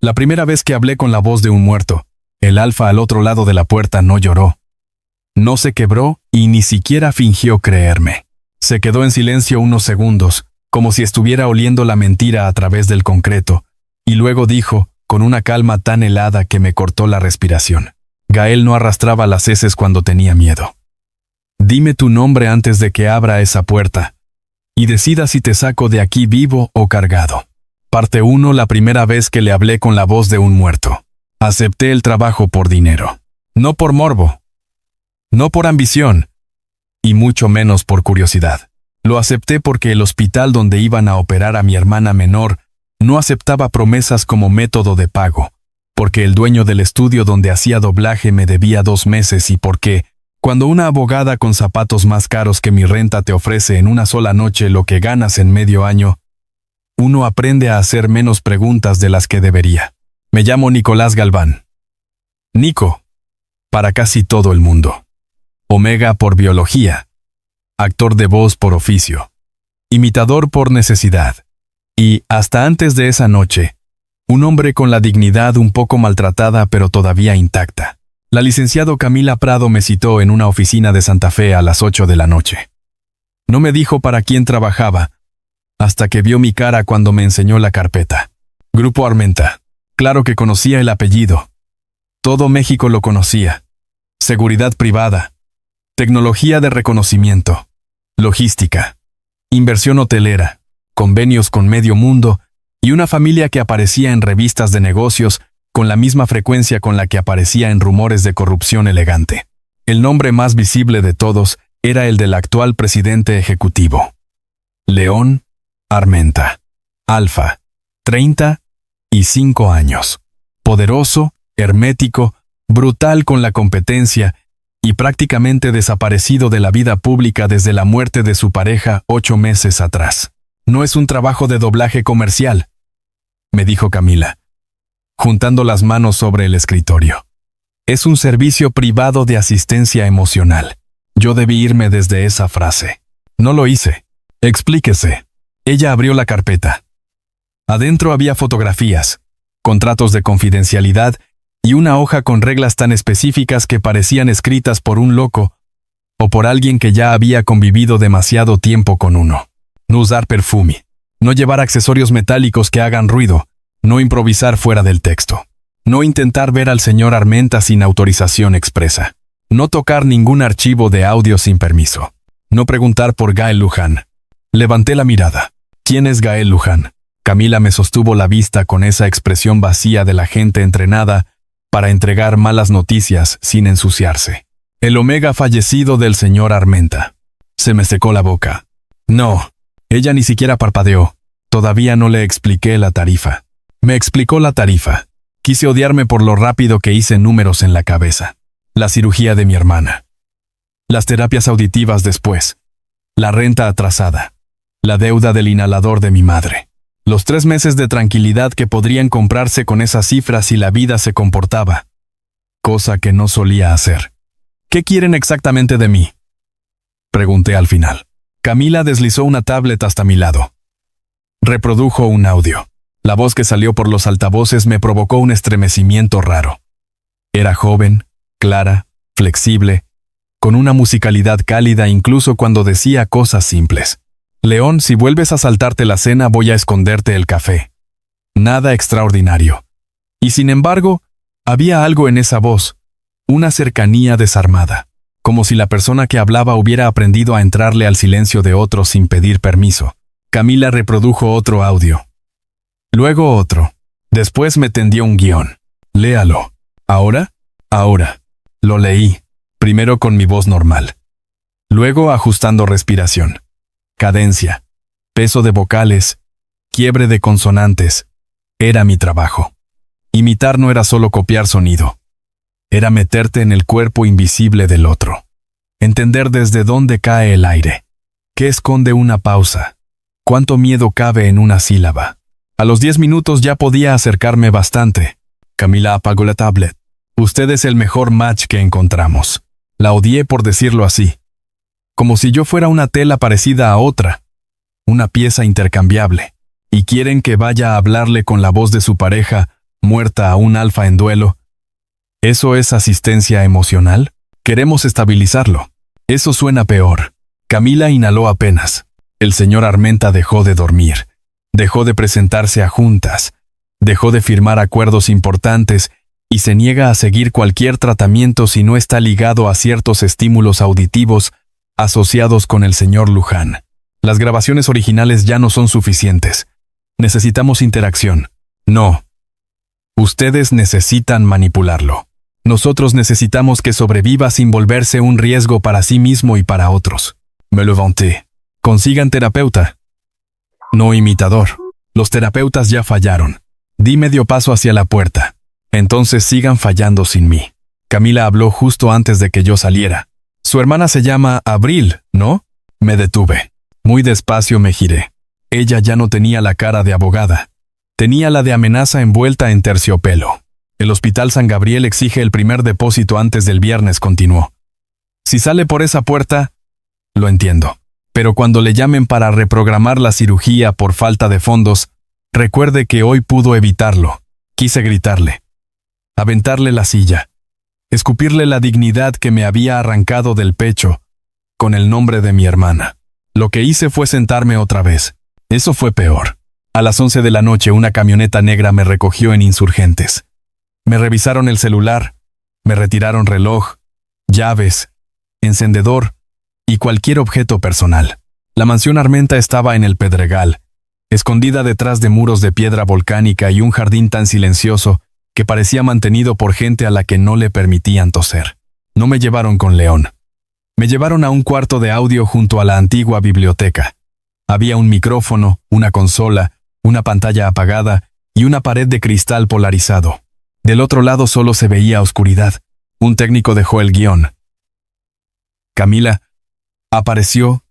La primera vez que hablé con la voz de un muerto, el alfa al otro lado de la puerta no lloró. No se quebró y ni siquiera fingió creerme. Se quedó en silencio unos segundos, como si estuviera oliendo la mentira a través del concreto, y luego dijo, con una calma tan helada que me cortó la respiración. Gael no arrastraba las heces cuando tenía miedo. Dime tu nombre antes de que abra esa puerta, y decida si te saco de aquí vivo o cargado. Parte 1. La primera vez que le hablé con la voz de un muerto. Acepté el trabajo por dinero. No por morbo. No por ambición. Y mucho menos por curiosidad. Lo acepté porque el hospital donde iban a operar a mi hermana menor no aceptaba promesas como método de pago, porque el dueño del estudio donde hacía doblaje me debía 2 meses y porque, cuando una abogada con zapatos más caros que mi renta te ofrece en una sola noche lo que ganas en medio año, uno aprende a hacer menos preguntas de las que debería. Me llamo Nicolás Galván. Nico, para casi todo el mundo. Omega por biología. Actor de voz por oficio. Imitador por necesidad. Y, hasta antes de esa noche, un hombre con la dignidad un poco maltratada pero todavía intacta. La licenciado Camila Prado me citó en una oficina de Santa Fe a las 8 de la noche. No me dijo para quién trabajaba, hasta que vio mi cara cuando me enseñó la carpeta. Grupo Armenta. Claro que conocía el apellido. Todo México lo conocía. Seguridad privada. Tecnología de reconocimiento. Logística. Inversión hotelera. Convenios con medio mundo y una familia que aparecía en revistas de negocios con la misma frecuencia con la que aparecía en rumores de corrupción elegante. El nombre más visible de todos era el del actual presidente ejecutivo. León Armenta. Alfa. 35 años. Poderoso, hermético, brutal con la competencia y prácticamente desaparecido de la vida pública desde la muerte de su pareja 8 meses atrás. No es un trabajo de doblaje comercial, me dijo Camila, juntando las manos sobre el escritorio. Es un servicio privado de asistencia emocional. Yo debí irme desde esa frase. No lo hice. Explíquese. Ella abrió la carpeta. Adentro había fotografías, contratos de confidencialidad y una hoja con reglas tan específicas que parecían escritas por un loco o por alguien que ya había convivido demasiado tiempo con uno. No usar perfume, no llevar accesorios metálicos que hagan ruido, no improvisar fuera del texto, no intentar ver al señor Armenta sin autorización expresa, no tocar ningún archivo de audio sin permiso, no preguntar por Gael Luján. Levanté la mirada. ¿Quién es Gael Luján? Camila me sostuvo la vista con esa expresión vacía de la gente entrenada para entregar malas noticias sin ensuciarse. El Omega fallecido del señor Armenta. Se me secó la boca. No, ella ni siquiera parpadeó. Todavía no le expliqué la tarifa. Me explicó la tarifa. Quise odiarme por lo rápido que hice números en la cabeza. La cirugía de mi hermana. Las terapias auditivas después. La renta atrasada. La deuda del inhalador de mi madre. Los 3 meses de tranquilidad que podrían comprarse con esas cifras si la vida se comportaba. Cosa que no solía hacer. ¿Qué quieren exactamente de mí?, pregunté al final. Camila deslizó una tablet hasta mi lado. Reprodujo un audio. La voz que salió por los altavoces me provocó un estremecimiento raro. Era joven, clara, flexible, con una musicalidad cálida incluso cuando decía cosas simples. León, si vuelves a saltarte la cena voy a esconderte el café. Nada extraordinario. Y sin embargo, había algo en esa voz, una cercanía desarmada, como si la persona que hablaba hubiera aprendido a entrarle al silencio de otro sin pedir permiso. Camila reprodujo otro audio. Luego otro. Después me tendió un guión. Léalo. ¿Ahora? Ahora. Lo leí, primero con mi voz normal. Luego ajustando respiración. Cadencia, peso de vocales, quiebre de consonantes. Era mi trabajo. Imitar no era solo copiar sonido. Era meterte en el cuerpo invisible del otro. Entender desde dónde cae el aire. ¿Qué esconde una pausa? ¿Cuánto miedo cabe en una sílaba? A los 10 minutos ya podía acercarme bastante. Camila apagó la tablet. Usted es el mejor match que encontramos. La odié por decirlo así. Como si yo fuera una tela parecida a otra, una pieza intercambiable, y quieren que vaya a hablarle con la voz de su pareja muerta a un alfa en duelo. ¿Eso es asistencia emocional? Queremos estabilizarlo. Eso suena peor. Camila inhaló apenas. El señor Armenta dejó de dormir. Dejó de presentarse a juntas. Dejó de firmar acuerdos importantes y se niega a seguir cualquier tratamiento si no está ligado a ciertos estímulos auditivos asociados con el señor Luján. Las grabaciones originales ya no son suficientes. Necesitamos interacción. No. Ustedes necesitan manipularlo. Nosotros necesitamos que sobreviva sin volverse un riesgo para sí mismo y para otros. Me levanté. Consigan terapeuta. No imitador. Los terapeutas ya fallaron. Di medio paso hacia la puerta. Entonces sigan fallando sin mí. Camila habló justo antes de que yo saliera. Su hermana se llama Abril, ¿no? Me detuve. Muy despacio me giré. Ella ya no tenía la cara de abogada. Tenía la de amenaza envuelta en terciopelo. El Hospital San Gabriel exige el primer depósito antes del viernes, continuó. Si sale por esa puerta, lo entiendo. Pero cuando le llamen para reprogramar la cirugía por falta de fondos, recuerde que hoy pudo evitarlo. Quise gritarle. Aventarle la silla. Escupirle la dignidad que me había arrancado del pecho, con el nombre de mi hermana. Lo que hice fue sentarme otra vez. Eso fue peor. A las 11 de la noche una camioneta negra me recogió en Insurgentes. Me revisaron el celular, me retiraron reloj, llaves, encendedor y cualquier objeto personal. La mansión Armenta estaba en el Pedregal, escondida detrás de muros de piedra volcánica y un jardín tan silencioso que parecía mantenido por gente a la que no le permitían toser. No me llevaron con León. Me llevaron a un cuarto de audio junto a la antigua biblioteca. Había un micrófono, una consola, una pantalla apagada y una pared de cristal polarizado. Del otro lado solo se veía oscuridad. Un técnico dejó el guión. Camila apareció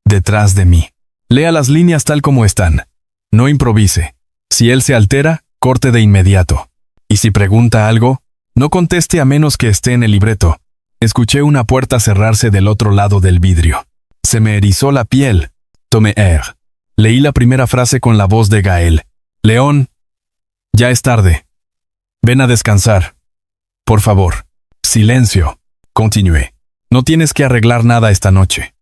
detrás de mí. Lea las líneas tal como están. No improvise. Si él se altera, corte de inmediato. Y si pregunta algo, no conteste a menos que esté en el libreto. Escuché una puerta cerrarse del otro lado del vidrio. Se me erizó la piel. Tomé air. Leí la primera frase con la voz de Gael. León, ya es tarde. Ven a descansar. Por favor. Silencio. Continué. No tienes que arreglar nada esta noche.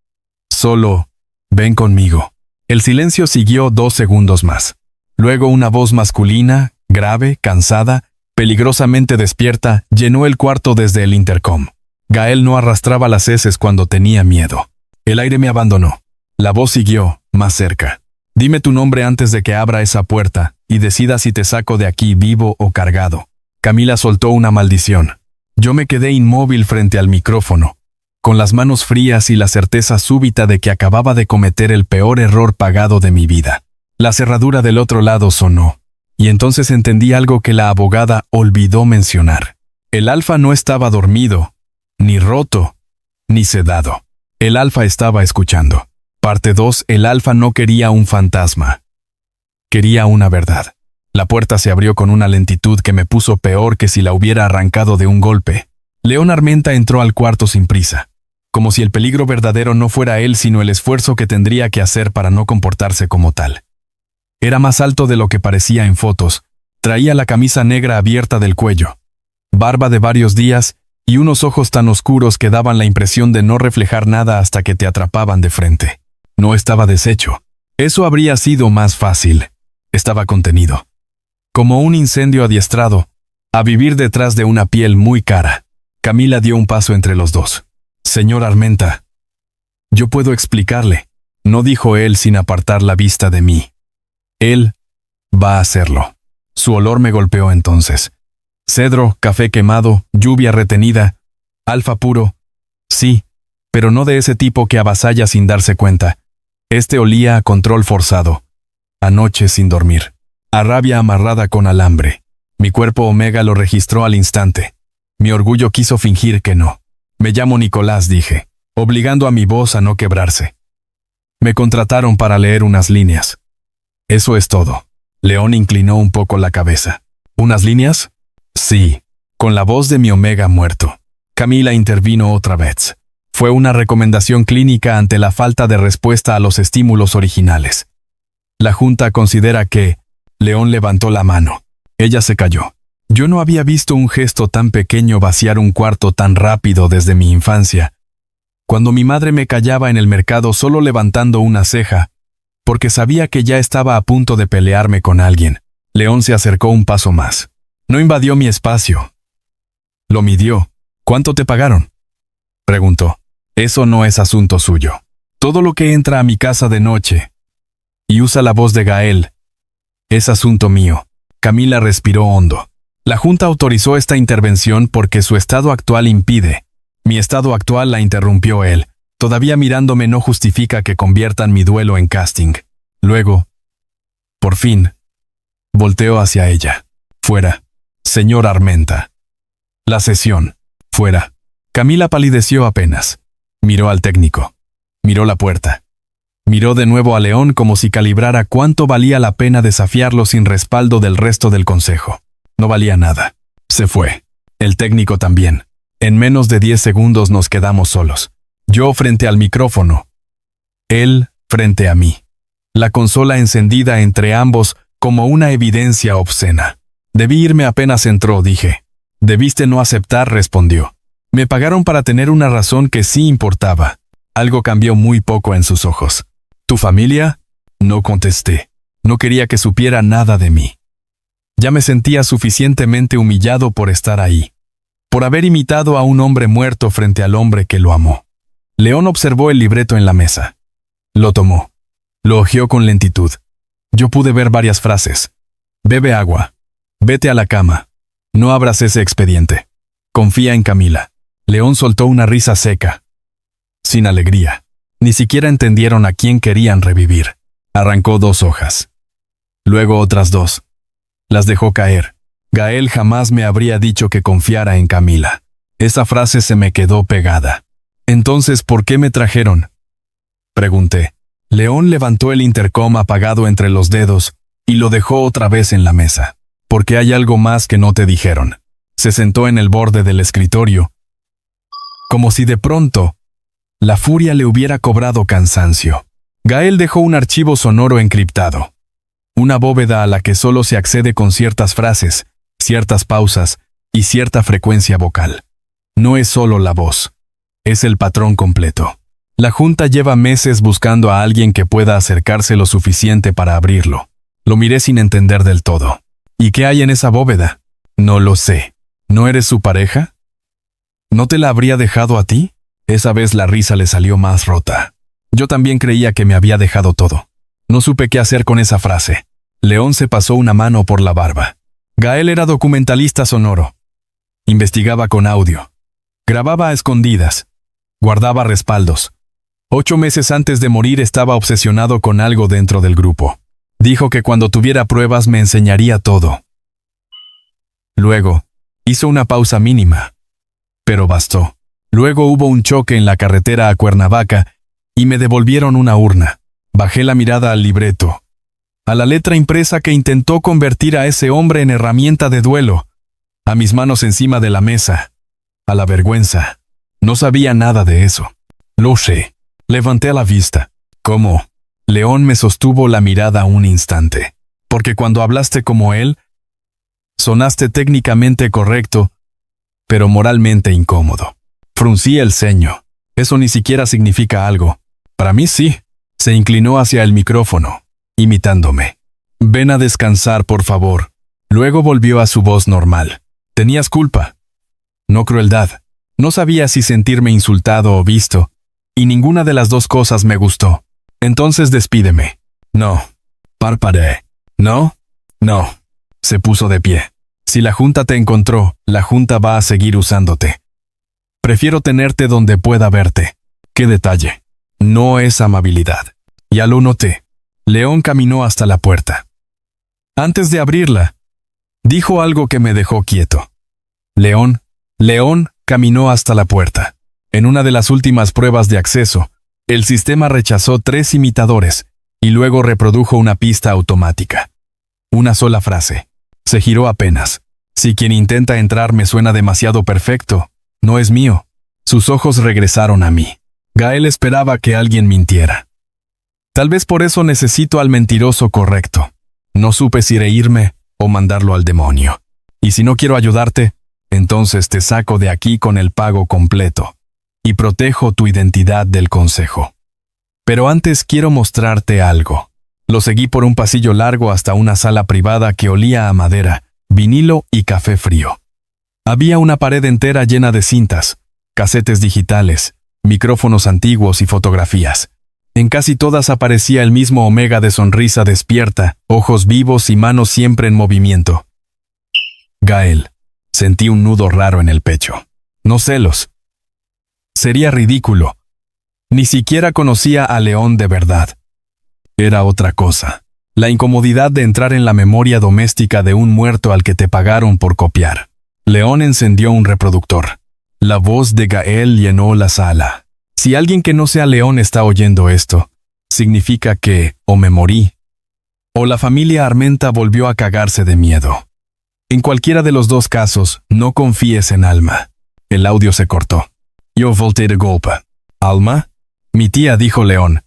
Solo, ven conmigo. El silencio siguió 2 segundos más. Luego una voz masculina, grave, cansada, peligrosamente despierta, llenó el cuarto desde el intercom. Gael no arrastraba las heces cuando tenía miedo. El aire me abandonó. La voz siguió, más cerca. Dime tu nombre antes de que abra esa puerta y decida si te saco de aquí vivo o cargado. Camila soltó una maldición. Yo me quedé inmóvil frente al micrófono, con las manos frías y la certeza súbita de que acababa de cometer el peor error pagado de mi vida. La cerradura del otro lado sonó, y entonces entendí algo que la abogada olvidó mencionar. El alfa no estaba dormido, ni roto, ni sedado. El alfa estaba escuchando. Parte 2. El alfa no quería un fantasma. Quería una verdad. La puerta se abrió con una lentitud que me puso peor que si la hubiera arrancado de un golpe. León Armenta entró al cuarto sin prisa, como si el peligro verdadero no fuera él sino el esfuerzo que tendría que hacer para no comportarse como tal. Era más alto de lo que parecía en fotos, traía la camisa negra abierta del cuello, barba de varios días y unos ojos tan oscuros que daban la impresión de no reflejar nada hasta que te atrapaban de frente. No estaba deshecho. Eso habría sido más fácil. Estaba contenido. Como un incendio adiestrado, a vivir detrás de una piel muy cara. Camila dio un paso entre los dos. Señor Armenta. Yo puedo explicarle, no dijo él sin apartar la vista de mí. Él va a hacerlo. Su olor me golpeó entonces. Cedro, café quemado, lluvia retenida, alfa puro. Sí, pero no de ese tipo que avasalla sin darse cuenta. Este olía a control forzado. Anoche sin dormir. A rabia amarrada con alambre. Mi cuerpo omega lo registró al instante. Mi orgullo quiso fingir que no. Me llamo Nicolás, dije, obligando a mi voz a no quebrarse. Me contrataron para leer unas líneas. Eso es todo. León inclinó un poco la cabeza. ¿Unas líneas? Sí, con la voz de mi omega muerto. Camila intervino otra vez. Fue una recomendación clínica ante la falta de respuesta a los estímulos originales. La Junta considera que... León levantó la mano. Ella se calló. Yo no había visto un gesto tan pequeño vaciar un cuarto tan rápido desde mi infancia. Cuando mi madre me callaba en el mercado solo levantando una ceja, porque sabía que ya estaba a punto de pelearme con alguien, León se acercó un paso más. No invadió mi espacio. Lo midió. ¿Cuánto te pagaron?, preguntó. Eso no es asunto suyo. Todo lo que entra a mi casa de noche, y usa la voz de Gael, es asunto mío. Camila respiró hondo. La Junta autorizó esta intervención porque su estado actual impide. Mi estado actual, la interrumpió él. Todavía mirándome no justifica que conviertan mi duelo en casting. Luego, por fin, volteó hacia ella. Fuera, señor Armenta. La sesión. Fuera. Camila palideció apenas. Miró al técnico. Miró la puerta. Miró de nuevo a León como si calibrara cuánto valía la pena desafiarlo sin respaldo del resto del consejo. No valía nada. Se fue. El técnico también. En menos de 10 segundos nos quedamos solos. Yo frente al micrófono. Él frente a mí. La consola encendida entre ambos como una evidencia obscena. Debí irme apenas entró, dije. Debiste no aceptar, respondió. Me pagaron para tener una razón que sí importaba. Algo cambió muy poco en sus ojos. ¿Tu familia? No contesté. No quería que supiera nada de mí. Ya me sentía suficientemente humillado por estar ahí, por haber imitado a un hombre muerto frente al hombre que lo amó. León observó el libreto en la mesa. Lo tomó. Lo hojeó con lentitud. Yo pude ver varias frases. Bebe agua. Vete a la cama. No abras ese expediente. Confía en Camila. León soltó una risa seca. Sin alegría. Ni siquiera entendieron a quién querían revivir. Arrancó 2 hojas. Luego otras 2. Las dejó caer. Gael jamás me habría dicho que confiara en Camila. Esa frase se me quedó pegada. Entonces, ¿por qué me trajeron?, pregunté. León levantó el intercom apagado entre los dedos y lo dejó otra vez en la mesa. Porque hay algo más que no te dijeron. Se sentó en el borde del escritorio, como si de pronto la furia le hubiera cobrado cansancio. Gael dejó un archivo sonoro encriptado. Una bóveda a la que solo se accede con ciertas frases, ciertas pausas y cierta frecuencia vocal. No es solo la voz, es el patrón completo. La Junta lleva meses buscando a alguien que pueda acercarse lo suficiente para abrirlo. Lo miré sin entender del todo. ¿Y qué hay en esa bóveda? No lo sé. ¿No eres su pareja? ¿No te la habría dejado a ti? Esa vez la risa le salió más rota. Yo también creía que me había dejado todo. No supe qué hacer con esa frase. León se pasó una mano por la barba. Gael era documentalista sonoro. Investigaba con audio. Grababa a escondidas. Guardaba respaldos. 8 meses antes de morir estaba obsesionado con algo dentro del grupo. Dijo que cuando tuviera pruebas me enseñaría todo. Luego, hizo una pausa mínima. Pero bastó. Luego hubo un choque en la carretera a Cuernavaca y me devolvieron una urna. Bajé la mirada al libreto, a la letra impresa que intentó convertir a ese hombre en herramienta de duelo, a mis manos encima de la mesa, a la vergüenza. No sabía nada de eso. Lo sé. Levanté la vista. ¿Cómo? León me sostuvo la mirada un instante. Porque cuando hablaste como él, sonaste técnicamente correcto, pero moralmente incómodo. Fruncí el ceño. Eso ni siquiera significa algo. Para mí sí. Se inclinó hacia el micrófono, imitándome. Ven a descansar, por favor. Luego volvió a su voz normal. Tenías culpa. No crueldad. No sabía si sentirme insultado o visto, y ninguna de las dos cosas me gustó. Entonces despídeme. No. Parpadeé. No. No. Se puso de pie. Si la Junta te encontró, la Junta va a seguir usándote. Prefiero tenerte donde pueda verte. ¿Qué detalle? No es amabilidad. Ya lo noté. León caminó hasta la puerta. Antes de abrirla, dijo algo que me dejó quieto. León caminó hasta la puerta. En una de las últimas pruebas de acceso, el sistema rechazó 3 imitadores y luego reprodujo una pista automática. Una sola frase. Se giró apenas. Si quien intenta entrar me suena demasiado perfecto, no es mío. Sus ojos regresaron a mí. Gael esperaba que alguien mintiera. Tal vez por eso necesito al mentiroso correcto. No supe si reírme o mandarlo al demonio. Y si no quiero ayudarte, entonces te saco de aquí con el pago completo y protejo tu identidad del consejo. Pero antes quiero mostrarte algo. Lo seguí por un pasillo largo hasta una sala privada que olía a madera, vinilo y café frío. Había una pared entera llena de cintas, casetes digitales, micrófonos antiguos y fotografías. En casi todas aparecía el mismo Omega de sonrisa despierta, ojos vivos y manos siempre en movimiento. Gael. Sentí un nudo raro en el pecho. No celos. Sería ridículo. Ni siquiera conocía a León de verdad. Era otra cosa. La incomodidad de entrar en la memoria doméstica de un muerto al que te pagaron por copiar. León encendió un reproductor. La voz de Gael llenó la sala. Si alguien que no sea León está oyendo esto, significa que o me morí, o la familia Armenta volvió a cagarse de miedo. En cualquiera de los dos casos, no confíes en Alma. El audio se cortó. Yo volteé de golpe. ¿Alma? Mi tía, dijo León.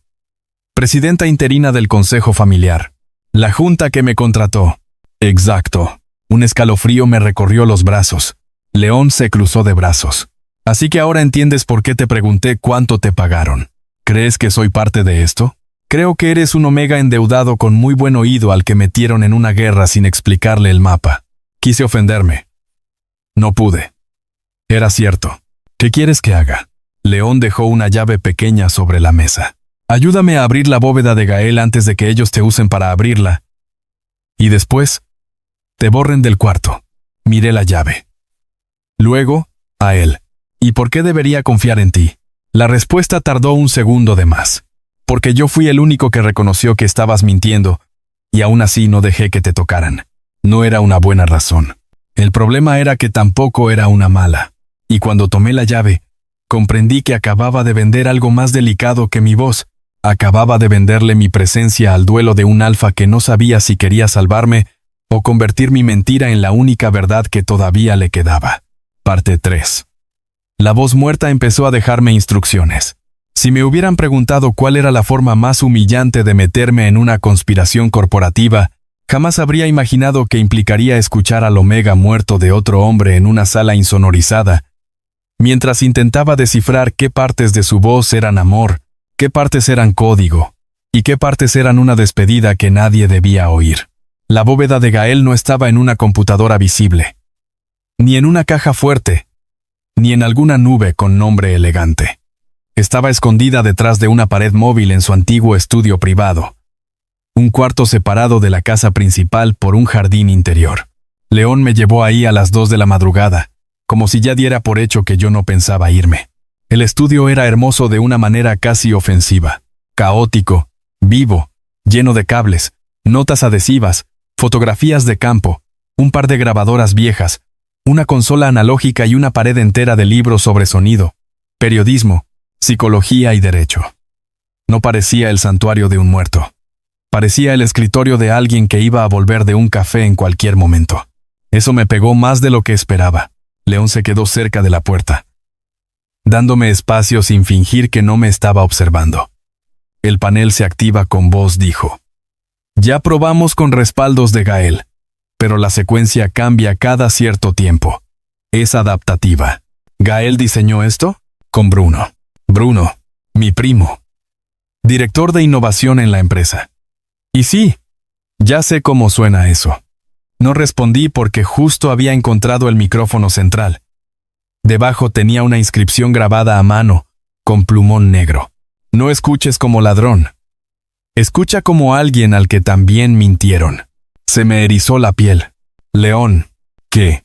Presidenta interina del Consejo Familiar. La junta que me contrató. Exacto. Un escalofrío me recorrió los brazos. León se cruzó de brazos. Así que ahora entiendes por qué te pregunté cuánto te pagaron. ¿Crees que soy parte de esto? Creo que eres un Omega endeudado con muy buen oído al que metieron en una guerra sin explicarle el mapa. Quise ofenderme. No pude. Era cierto. ¿Qué quieres que haga? León dejó una llave pequeña sobre la mesa. Ayúdame a abrir la bóveda de Gael antes de que ellos te usen para abrirla. Y después, te borren del cuarto. Miré la llave. Luego, a él. ¿Y por qué debería confiar en ti? La respuesta tardó un segundo de más. Porque yo fui el único que reconoció que estabas mintiendo, y aún así no dejé que te tocaran. No era una buena razón. El problema era que tampoco era una mala. Y cuando tomé la llave, comprendí que acababa de vender algo más delicado que mi voz. Acababa de venderle mi presencia al duelo de un alfa que no sabía si quería salvarme o convertir mi mentira en la única verdad que todavía le quedaba. Parte 3. La voz muerta empezó a dejarme instrucciones. Si me hubieran preguntado cuál era la forma más humillante de meterme en una conspiración corporativa, jamás habría imaginado que implicaría escuchar al Omega muerto de otro hombre en una sala insonorizada, mientras intentaba descifrar qué partes de su voz eran amor, qué partes eran código, y qué partes eran una despedida que nadie debía oír. La bóveda de Gael no estaba en una computadora visible, ni en una caja fuerte, ni en alguna nube con nombre elegante. Estaba escondida detrás de una pared móvil en su antiguo estudio privado, un cuarto separado de la casa principal por un jardín interior. León me llevó ahí a las 2 de la madrugada, como si ya diera por hecho que yo no pensaba irme. El estudio era hermoso de una manera casi ofensiva, caótico, vivo, lleno de cables, notas adhesivas, fotografías de campo, un par de grabadoras viejas, una consola analógica y una pared entera de libros sobre sonido, periodismo, psicología y derecho. No parecía el santuario de un muerto. Parecía el escritorio de alguien que iba a volver de un café en cualquier momento. Eso me pegó más de lo que esperaba. León se quedó cerca de la puerta, dándome espacio sin fingir que no me estaba observando. El panel se activa con voz, dijo. Ya probamos con respaldos de Gael, pero la secuencia cambia cada cierto tiempo. Es adaptativa. ¿Gael diseñó esto? Con Bruno. Bruno, mi primo. Director de innovación en la empresa. Y sí, ya sé cómo suena eso. No respondí porque justo había encontrado el micrófono central. Debajo tenía una inscripción grabada a mano, con plumón negro. No escuches como ladrón. Escucha como alguien al que también mintieron. Se me erizó la piel. León, ¿qué?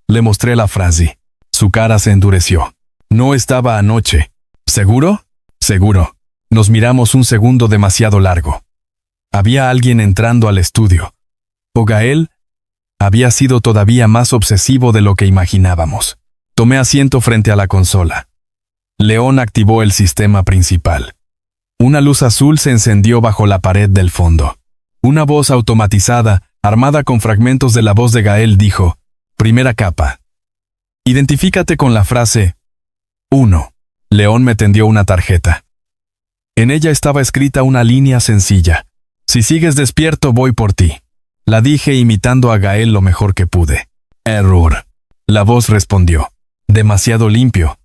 Le mostré la frase. Su cara se endureció. No estaba anoche. ¿Seguro? Seguro. Nos miramos un segundo demasiado largo. Había alguien entrando al estudio. O Gael había sido todavía más obsesivo de lo que imaginábamos. Tomé asiento frente a la consola. León activó el sistema principal. Una luz azul se encendió bajo la pared del fondo. Una voz automatizada, armada con fragmentos de la voz de Gael, dijo: primera capa. Identifícate con la frase 1. León me tendió una tarjeta. En ella estaba escrita una línea sencilla: si sigues despierto, voy por ti. La dije imitando a Gael lo mejor que pude. Error. La voz respondió. Demasiado limpio.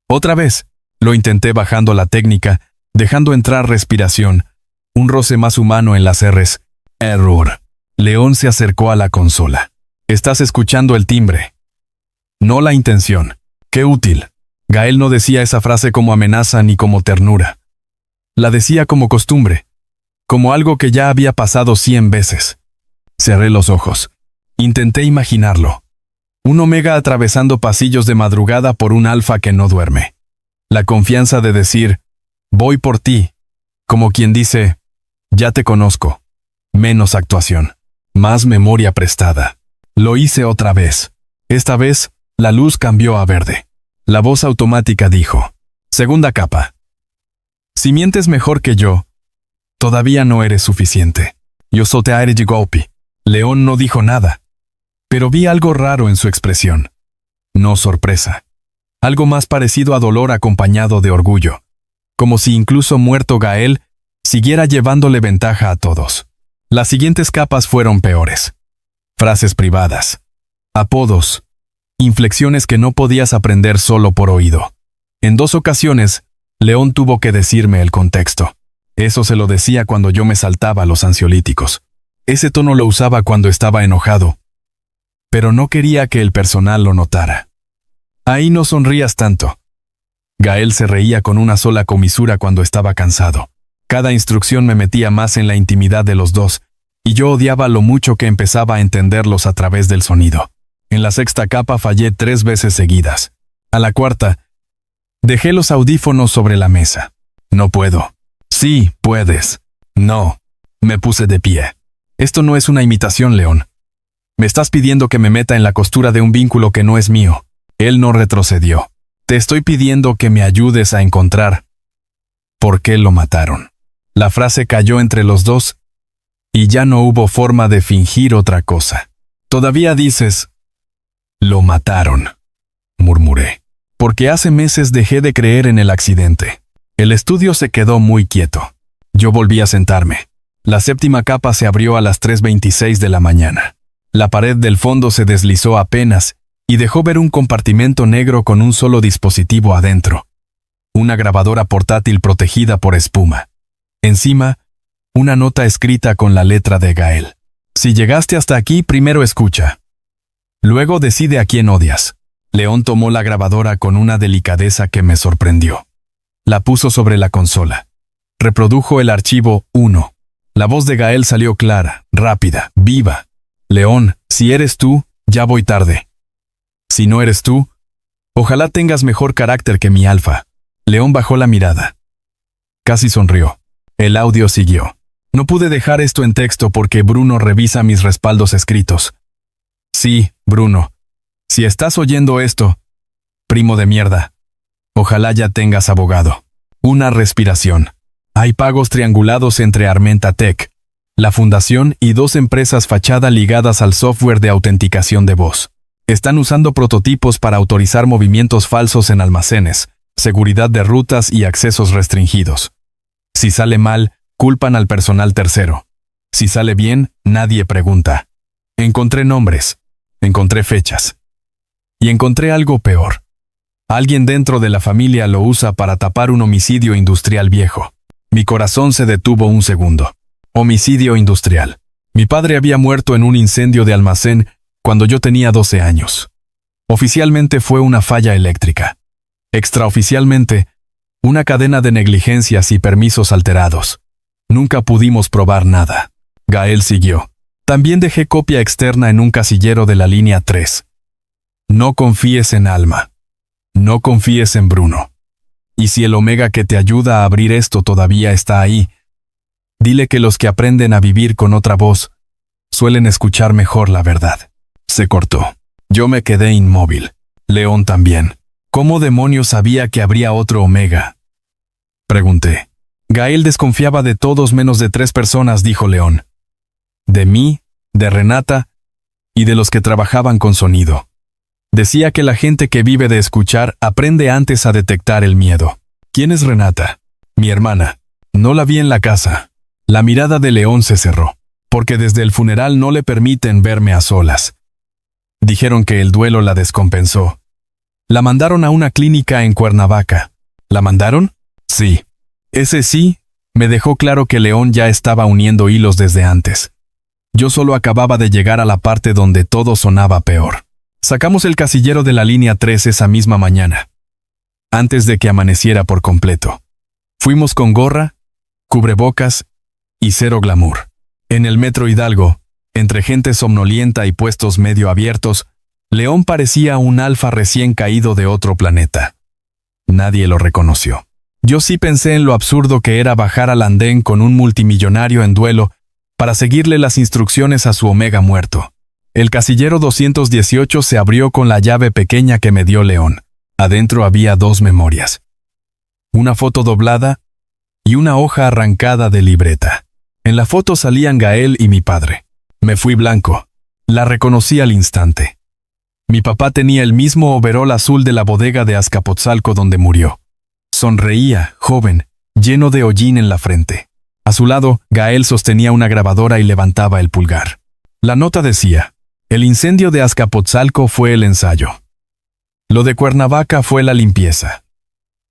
Otra vez. Lo intenté bajando la técnica, dejando entrar respiración, un roce más humano en las R's. Error. León se acercó a la consola. Estás escuchando el timbre. No la intención. Qué útil. Gael no decía esa frase como amenaza ni como ternura. La decía como costumbre, como algo que ya había pasado 100 veces. Cerré los ojos. Intenté imaginarlo. Un Omega atravesando pasillos de madrugada por un Alfa que no duerme. La confianza de decir, voy por ti, como quien dice, ya te conozco. Menos actuación, más memoria prestada. Lo hice otra vez. Esta vez, la luz cambió a verde. La voz automática dijo, segunda capa. Si mientes mejor que yo, todavía no eres suficiente. Yo soteare golpe. León no dijo nada, pero vi algo raro en su expresión. No sorpresa. Algo más parecido a dolor acompañado de orgullo. Como si incluso muerto Gael siguiera llevándole ventaja a todos. Las siguientes capas fueron peores. Frases privadas. Apodos. Inflexiones que no podías aprender solo por oído. En 2 ocasiones, León tuvo que decirme el contexto. Eso se lo decía cuando yo me saltaba los ansiolíticos. Ese tono lo usaba cuando estaba enojado. Pero no quería que el personal lo notara. Ahí no sonrías tanto. Gael se reía con una sola comisura cuando estaba cansado. Cada instrucción me metía más en la intimidad de los dos, y yo odiaba lo mucho que empezaba a entenderlos a través del sonido. En la 6ª capa fallé 3 veces seguidas. A la 4ª, dejé los audífonos sobre la mesa. No puedo. Sí, puedes. No. Me puse de pie. Esto no es una imitación, León. Me estás pidiendo que me meta en la costura de un vínculo que no es mío. Él no retrocedió. Te estoy pidiendo que me ayudes a encontrar por qué lo mataron. La frase cayó entre los dos y ya no hubo forma de fingir otra cosa. Todavía dices, lo mataron, murmuré, porque hace meses dejé de creer en el accidente. El estudio se quedó muy quieto. Yo volví a sentarme. La 7ª capa se abrió a las 3:26 de la mañana. La pared del fondo se deslizó apenas y dejó ver un compartimento negro con un solo dispositivo adentro. Una grabadora portátil protegida por espuma. Encima, una nota escrita con la letra de Gael. Si llegaste hasta aquí, primero escucha. Luego decide a quién odias. León tomó la grabadora con una delicadeza que me sorprendió. La puso sobre la consola. Reprodujo el archivo 1. La voz de Gael salió clara, rápida, viva. León, si eres tú, ya voy tarde. Si no eres tú, ojalá tengas mejor carácter que mi Alfa. León bajó la mirada. Casi sonrió. El audio siguió. No pude dejar esto en texto porque Bruno revisa mis respaldos escritos. Sí, Bruno. Si estás oyendo esto, primo de mierda, ojalá ya tengas abogado. Una respiración. Hay pagos triangulados entre Armenta Tech, la fundación y 2 empresas fachada ligadas al software de autenticación de voz. Están usando prototipos para autorizar movimientos falsos en almacenes, seguridad de rutas y accesos restringidos. Si sale mal, culpan al personal tercero. Si sale bien, nadie pregunta. Encontré nombres, encontré fechas. Y encontré algo peor. Alguien dentro de la familia lo usa para tapar un homicidio industrial viejo. Mi corazón se detuvo un segundo. Homicidio industrial. Mi padre había muerto en un incendio de almacén cuando yo tenía 12 años. Oficialmente fue una falla eléctrica. Extraoficialmente, una cadena de negligencias y permisos alterados. Nunca pudimos probar nada. Gael siguió. También dejé copia externa en un casillero de la línea 3. No confíes en Alma. No confíes en Bruno. Y si el Omega que te ayuda a abrir esto todavía está ahí, dile que los que aprenden a vivir con otra voz suelen escuchar mejor la verdad. Se cortó. Yo me quedé inmóvil. León también. ¿Cómo demonios sabía que habría otro Omega? Pregunté. Gael desconfiaba de todos menos de 3 personas, dijo León. De mí, de Renata y de los que trabajaban con sonido. Decía que la gente que vive de escuchar aprende antes a detectar el miedo. ¿Quién es Renata? Mi hermana. No la vi en la casa. La mirada de León se cerró. porque desde el funeral no le permiten verme a solas. Dijeron que el duelo la descompensó. La mandaron a una clínica en Cuernavaca. ¿La mandaron? Sí. Ese sí, me dejó claro que León ya estaba uniendo hilos desde antes. Yo solo acababa de llegar a la parte donde todo sonaba peor. Sacamos el casillero de la línea 3 esa misma mañana, antes de que amaneciera por completo. Fuimos con gorra, cubrebocas y cero glamour. En el Metro Hidalgo, entre gente somnolienta y puestos medio abiertos, León parecía un alfa recién caído de otro planeta. Nadie lo reconoció. Yo sí pensé en lo absurdo que era bajar al andén con un multimillonario en duelo para seguirle las instrucciones a su Omega muerto. El casillero 218 se abrió con la llave pequeña que me dio León. Adentro había 2 memorias. Una foto doblada y una hoja arrancada de libreta. En la foto salían Gael y mi padre. Me fui blanco. La reconocí al instante. Mi papá tenía el mismo overol azul de la bodega de Azcapotzalco donde murió. Sonreía, joven, lleno de hollín en la frente. A su lado, Gael sostenía una grabadora y levantaba el pulgar. La nota decía: el incendio de Azcapotzalco fue el ensayo. Lo de Cuernavaca fue la limpieza.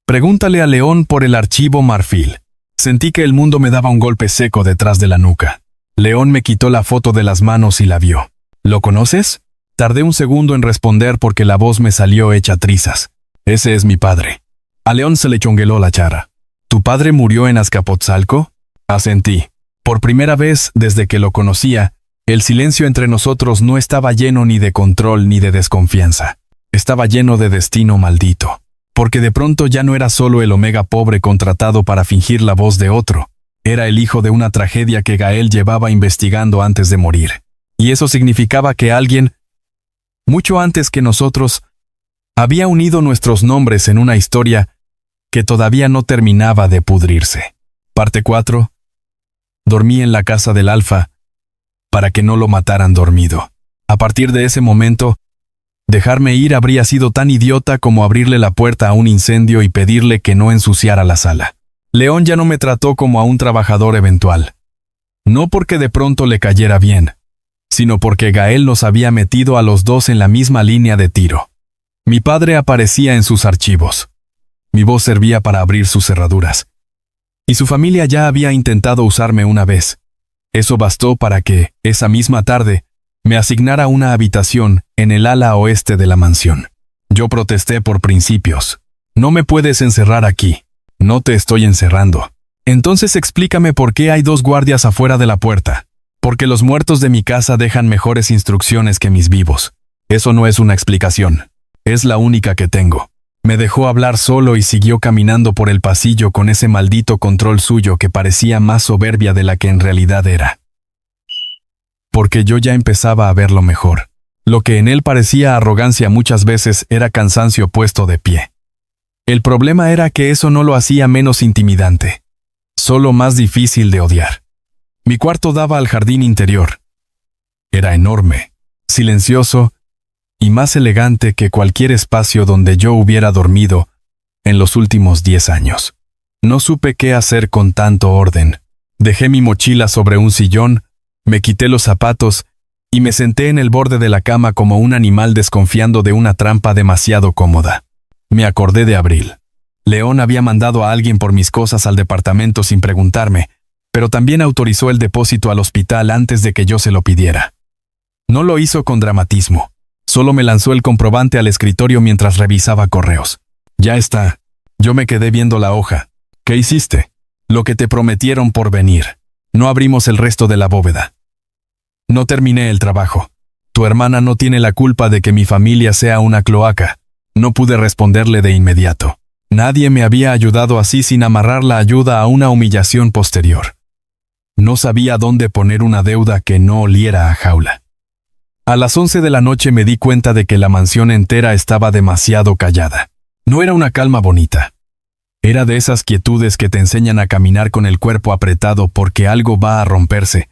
Pregúntale a León por el archivo Marfil. Sentí que el mundo me daba un golpe seco detrás de la nuca. León me quitó la foto de las manos y la vio. ¿Lo conoces? Tardé un segundo en responder porque la voz me salió hecha trizas. Ese es mi padre. A León se le chongueló la chara. ¿Tu padre murió en Azcapotzalco? Asentí. Por primera vez desde que lo conocía, el silencio entre nosotros no estaba lleno ni de control ni de desconfianza. Estaba lleno de destino maldito. Porque de pronto ya no era solo el Omega pobre contratado para fingir la voz de otro. Era el hijo de una tragedia que Gael llevaba investigando antes de morir. Y eso significaba que alguien, mucho antes que nosotros, había unido nuestros nombres en una historia que todavía no terminaba de pudrirse. Parte 4. Dormí en la casa del Alfa para que no lo mataran dormido. A partir de ese momento, dejarme ir habría sido tan idiota como abrirle la puerta a un incendio y pedirle que no ensuciara la sala. León ya no me trató como a un trabajador eventual. No porque de pronto le cayera bien, sino porque Gael nos había metido a los dos en la misma línea de tiro. Mi padre aparecía en sus archivos. Mi voz servía para abrir sus cerraduras. Y su familia ya había intentado usarme una vez. Eso bastó para que, esa misma tarde, me asignara una habitación en el ala oeste de la mansión. Yo protesté por principios. No me puedes encerrar aquí. No te estoy encerrando. Entonces explícame por qué hay 2 guardias afuera de la puerta. Porque los muertos de mi casa dejan mejores instrucciones que mis vivos. Eso no es una explicación. Es la única que tengo. Me dejó hablar solo y siguió caminando por el pasillo con ese maldito control suyo que parecía más soberbia de la que en realidad era. Porque yo ya empezaba a verlo mejor. Lo que en él parecía arrogancia muchas veces era cansancio puesto de pie. El problema era que eso no lo hacía menos intimidante, solo más difícil de odiar. Mi cuarto daba al jardín interior. Era enorme, silencioso y más elegante que cualquier espacio donde yo hubiera dormido en los últimos 10 años. No supe qué hacer con tanto orden. Dejé mi mochila sobre un sillón, me quité los zapatos y me senté en el borde de la cama como un animal desconfiando de una trampa demasiado cómoda. Me acordé de Abril. León había mandado a alguien por mis cosas al departamento sin preguntarme, pero también autorizó el depósito al hospital antes de que yo se lo pidiera. No lo hizo con dramatismo. Solo me lanzó el comprobante al escritorio mientras revisaba correos. Ya está. Yo me quedé viendo la hoja. ¿Qué hiciste? Lo que te prometieron por venir. No abrimos el resto de la bóveda. No terminé el trabajo. Tu hermana no tiene la culpa de que mi familia sea una cloaca. No pude responderle de inmediato. Nadie me había ayudado así sin amarrar la ayuda a una humillación posterior. No sabía dónde poner una deuda que no oliera a jaula. A las 11 de la noche me di cuenta de que la mansión entera estaba demasiado callada. No era una calma bonita. Era de esas quietudes que te enseñan a caminar con el cuerpo apretado porque algo va a romperse,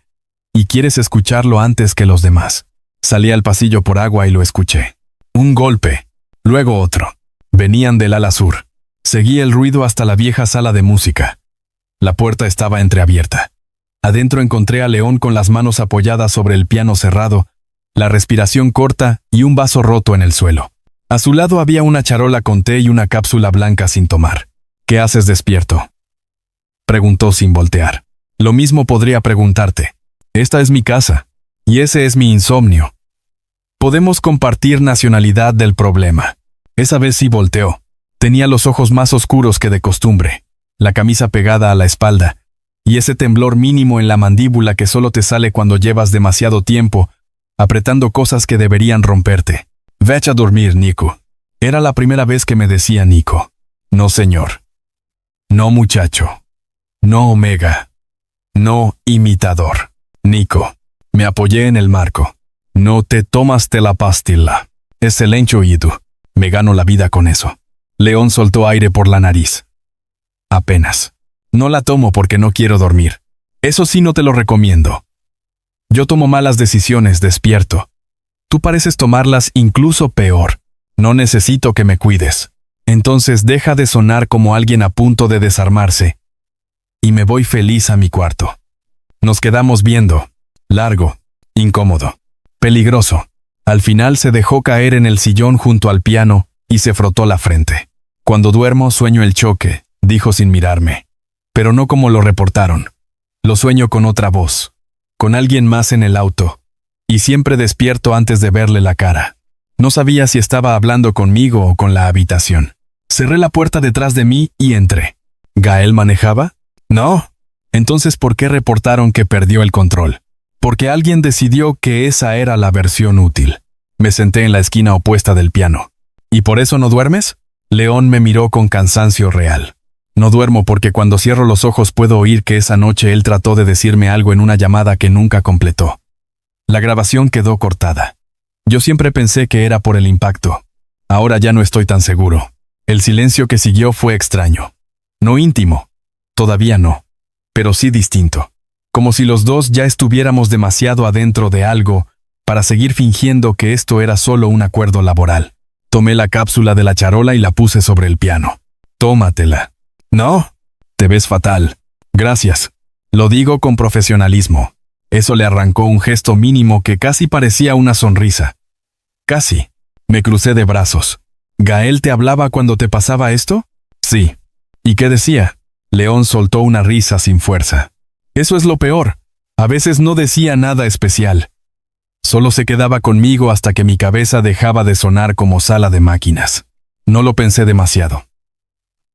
y quieres escucharlo antes que los demás. Salí al pasillo por agua y lo escuché. Un golpe, luego otro. Venían del ala sur. Seguí el ruido hasta la vieja sala de música. La puerta estaba entreabierta. Adentro encontré a León con las manos apoyadas sobre el piano cerrado, la respiración corta y un vaso roto en el suelo. A su lado había una charola con té y una cápsula blanca sin tomar. ¿Qué haces despierto?, preguntó sin voltear. Lo mismo podría preguntarte. Esta es mi casa, y ese es mi insomnio. Podemos compartir nacionalidad del problema. Esa vez sí volteó. Tenía los ojos más oscuros que de costumbre, la camisa pegada a la espalda, y ese temblor mínimo en la mandíbula que solo te sale cuando llevas demasiado tiempo apretando cosas que deberían romperte. Vete a dormir, Nico. Era la primera vez que me decía Nico. No, señor. No, muchacho. No, Omega. No, imitador. Nico. Me apoyé en el marco. No te tomaste la pastilla. Excelente oído. Me gano la vida con eso. León soltó aire por la nariz. Apenas. No la tomo porque no quiero dormir. Eso sí no te lo recomiendo. Yo tomo malas decisiones despierto. Tú pareces tomarlas incluso peor. No necesito que me cuides. Entonces deja de sonar como alguien a punto de desarmarse. Y me voy feliz a mi cuarto. Nos quedamos viendo. Largo, incómodo, peligroso. Al final se dejó caer en el sillón junto al piano y se frotó la frente. Cuando duermo sueño el choque, dijo sin mirarme. Pero no como lo reportaron. Lo sueño con otra voz. Con alguien más en el auto. Y siempre despierto antes de verle la cara. No sabía si estaba hablando conmigo o con la habitación. Cerré la puerta detrás de mí y entré. ¿Gael manejaba? No. Entonces, ¿por qué reportaron que perdió el control? Porque alguien decidió que esa era la versión útil. Me senté en la esquina opuesta del piano. ¿Y por eso no duermes? León me miró con cansancio real. No duermo porque cuando cierro los ojos puedo oír que esa noche él trató de decirme algo en una llamada que nunca completó. La grabación quedó cortada. Yo siempre pensé que era por el impacto. Ahora ya no estoy tan seguro. El silencio que siguió fue extraño. No íntimo. Todavía no. Pero sí distinto. Como si los dos ya estuviéramos demasiado adentro de algo para seguir fingiendo que esto era solo un acuerdo laboral. Tomé la cápsula de la charola y la puse sobre el piano. Tómatela. No. Te ves fatal. Gracias. Lo digo con profesionalismo. Eso le arrancó un gesto mínimo que casi parecía una sonrisa. Casi. Me crucé de brazos. ¿Gael te hablaba cuando te pasaba esto? Sí. ¿Y qué decía? León soltó una risa sin fuerza. Eso es lo peor. A veces no decía nada especial. Solo se quedaba conmigo hasta que mi cabeza dejaba de sonar como sala de máquinas. No lo pensé demasiado.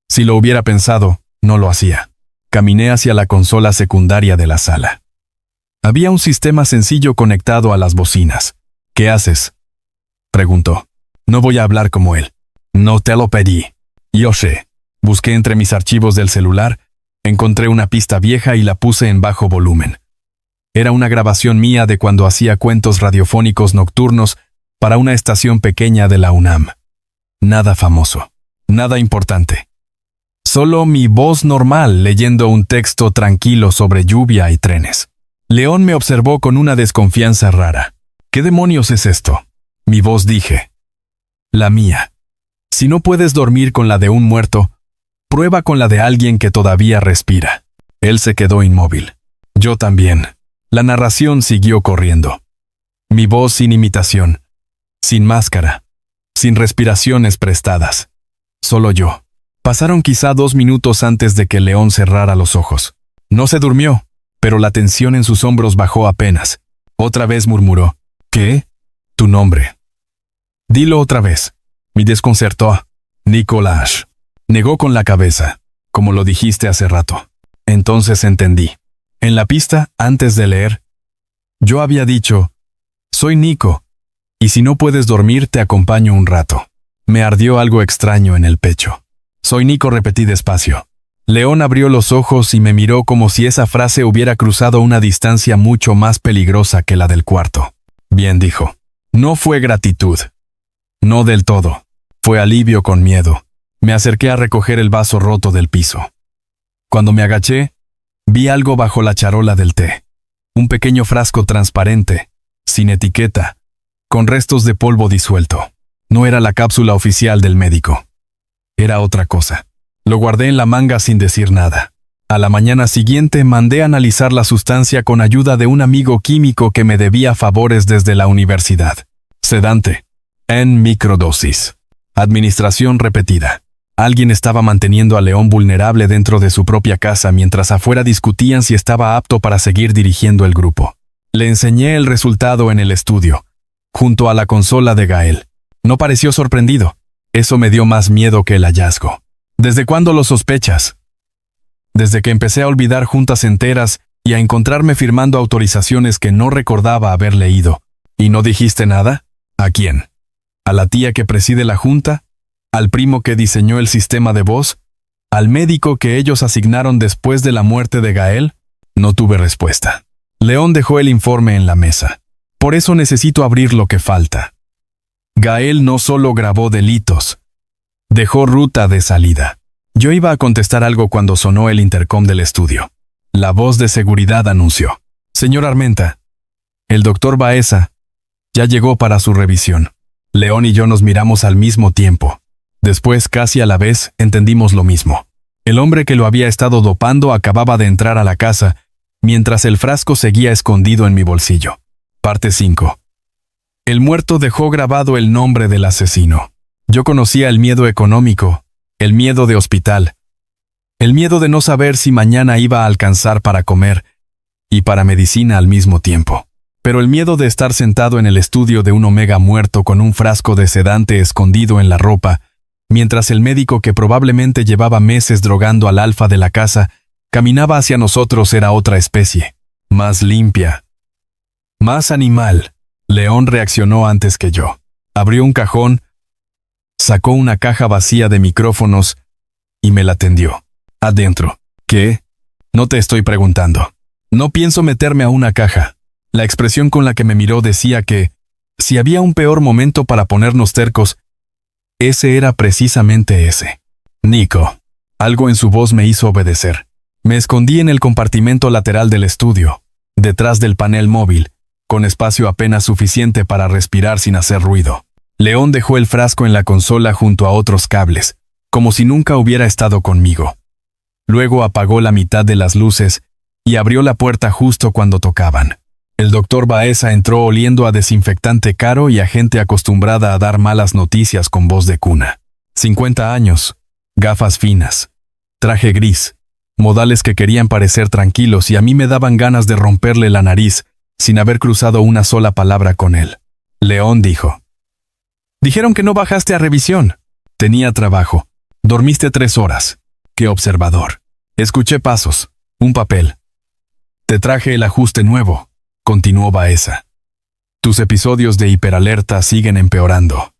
Si lo hubiera pensado, no lo hacía. Caminé hacia la consola secundaria de la sala. Había un sistema sencillo conectado a las bocinas. ¿Qué haces?, preguntó. No voy a hablar como él. No te lo pedí. Yo sé. Busqué entre mis archivos del celular, encontré una pista vieja y la puse en bajo volumen. Era una grabación mía de cuando hacía cuentos radiofónicos nocturnos para una estación pequeña de la UNAM. Nada famoso. Nada importante. Solo mi voz normal leyendo un texto tranquilo sobre lluvia y trenes. León me observó con una desconfianza rara. ¿Qué demonios es esto? Mi voz dije. La mía. Si no puedes dormir con la de un muerto, prueba con la de alguien que todavía respira. Él se quedó inmóvil. Yo también. La narración siguió corriendo. Mi voz sin imitación, sin máscara, sin respiraciones prestadas. Solo yo. Pasaron quizá 2 minutos antes de que León cerrara los ojos. No se durmió, pero la tensión en sus hombros bajó apenas. Otra vez murmuró. ¿Qué? Tu nombre. Dilo otra vez. Me desconcertó. Nicolás. Negó con la cabeza, como lo dijiste hace rato. Entonces entendí. En la pista, antes de leer, yo había dicho, soy Nico, y si no puedes dormir te acompaño un rato. Me ardió algo extraño en el pecho. Soy Nico, repetí despacio. León abrió los ojos y me miró como si esa frase hubiera cruzado una distancia mucho más peligrosa que la del cuarto. Bien, dijo. No fue gratitud. No del todo. Fue alivio con miedo. Me acerqué a recoger el vaso roto del piso. Cuando me agaché, vi algo bajo la charola del té. Un pequeño frasco transparente, sin etiqueta, con restos de polvo disuelto. No era la cápsula oficial del médico. Era otra cosa. Lo guardé en la manga sin decir nada. A la mañana siguiente mandé analizar la sustancia con ayuda de un amigo químico que me debía favores desde la universidad. Sedante. En microdosis. Administración repetida. Alguien estaba manteniendo a León vulnerable dentro de su propia casa mientras afuera discutían si estaba apto para seguir dirigiendo el grupo. Le enseñé el resultado en el estudio, junto a la consola de Gael. No pareció sorprendido. Eso me dio más miedo que el hallazgo. ¿Desde cuándo lo sospechas? Desde que empecé a olvidar juntas enteras y a encontrarme firmando autorizaciones que no recordaba haber leído. ¿Y no dijiste nada? ¿A quién? ¿A la tía que preside la junta? ¿Al primo que diseñó el sistema de voz? ¿Al médico que ellos asignaron después de la muerte de Gael? No tuve respuesta. León dejó el informe en la mesa. Por eso necesito abrir lo que falta. Gael no solo grabó delitos, dejó ruta de salida. Yo iba a contestar algo cuando sonó el intercom del estudio. La voz de seguridad anunció: «Señor Armenta, el doctor Baeza ya llegó para su revisión». León y yo nos miramos al mismo tiempo. Después, casi a la vez, entendimos lo mismo. El hombre que lo había estado dopando acababa de entrar a la casa, mientras el frasco seguía escondido en mi bolsillo. Parte 5. El muerto dejó grabado el nombre del asesino. Yo conocía el miedo económico, el miedo de hospital, el miedo de no saber si mañana iba a alcanzar para comer y para medicina al mismo tiempo. Pero el miedo de estar sentado en el estudio de un Omega muerto con un frasco de sedante escondido en la ropa, mientras el médico que probablemente llevaba meses drogando al alfa de la casa caminaba hacia nosotros, era otra especie, más limpia, más animal. León reaccionó antes que yo. Abrió un cajón, sacó una caja vacía de micrófonos y me la tendió. Adentro. ¿Qué? No te estoy preguntando. No pienso meterme a una caja. La expresión con la que me miró decía que, si había un peor momento para ponernos tercos, ese era precisamente ese. Nico. Algo en su voz me hizo obedecer. Me escondí en el compartimento lateral del estudio, detrás del panel móvil, con espacio apenas suficiente para respirar sin hacer ruido. León dejó el frasco en la consola junto a otros cables, como si nunca hubiera estado conmigo. Luego apagó la mitad de las luces y abrió la puerta justo cuando tocaban. El doctor Baeza entró oliendo a desinfectante caro y a gente acostumbrada a dar malas noticias con voz de cuna. 50 años, gafas finas, traje gris, modales que querían parecer tranquilos y a mí me daban ganas de romperle la nariz sin haber cruzado una sola palabra con él. León dijo: «Dijeron que no bajaste a revisión». Tenía trabajo. Dormiste 3 horas. Qué observador. Escuché pasos. Un papel. Te traje el ajuste nuevo, continuó Baeza. Tus episodios de hiperalerta siguen empeorando.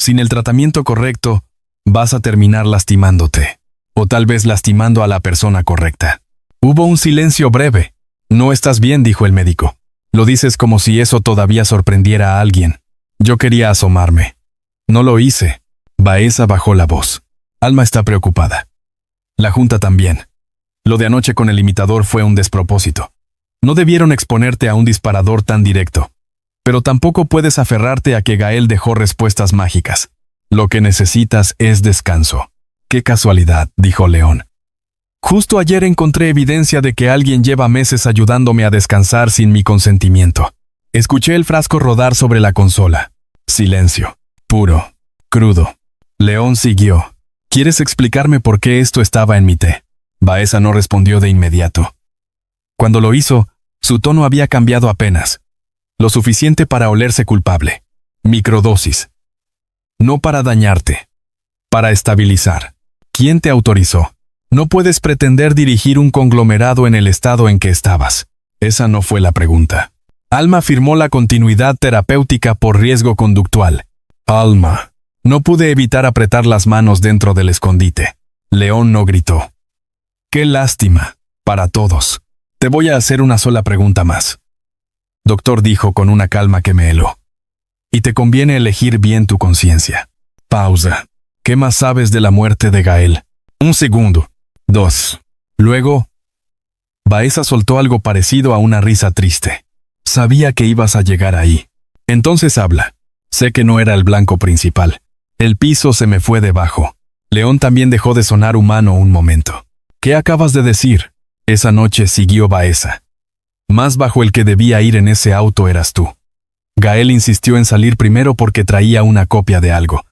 Sin el tratamiento correcto, vas a terminar lastimándote. O tal vez lastimando a la persona correcta. Hubo un silencio breve. No estás bien, dijo el médico. Lo dices como si eso todavía sorprendiera a alguien. Yo quería asomarme. No lo hice. Baeza bajó la voz. Alma está preocupada. La junta también. Lo de anoche con el imitador fue un despropósito. No debieron exponerte a un disparador tan directo. Pero tampoco puedes aferrarte a que Gael dejó respuestas mágicas. Lo que necesitas es descanso. Qué casualidad, dijo León. Justo ayer encontré evidencia de que alguien lleva meses ayudándome a descansar sin mi consentimiento. Escuché el frasco rodar sobre la consola. Silencio. Puro. Crudo. León siguió. ¿Quieres explicarme por qué esto estaba en mi té? Baeza no respondió de inmediato. Cuando lo hizo, su tono había cambiado apenas. Lo suficiente para olerse culpable. Microdosis. No para dañarte. Para estabilizar. ¿Quién te autorizó? No puedes pretender dirigir un conglomerado en el estado en que estabas. Esa no fue la pregunta. Alma firmó la continuidad terapéutica por riesgo conductual. Alma. No pude evitar apretar las manos dentro del escondite. León no gritó. Qué lástima. Para todos. Te voy a hacer una sola pregunta más. Doctor dijo con una calma que me heló. Y te conviene elegir bien tu conciencia. Pausa. ¿Qué más sabes de la muerte de Gael? 1 segundo. 2. Luego, Baeza soltó algo parecido a una risa triste. Sabía que ibas a llegar ahí. Entonces habla. Sé que no era el blanco principal. El piso se me fue debajo. León también dejó de sonar humano un momento. ¿Qué acabas de decir? Esa noche siguió Baeza. Más bajo el que debía ir en ese auto eras tú. Gael insistió en salir primero porque traía una copia de algo.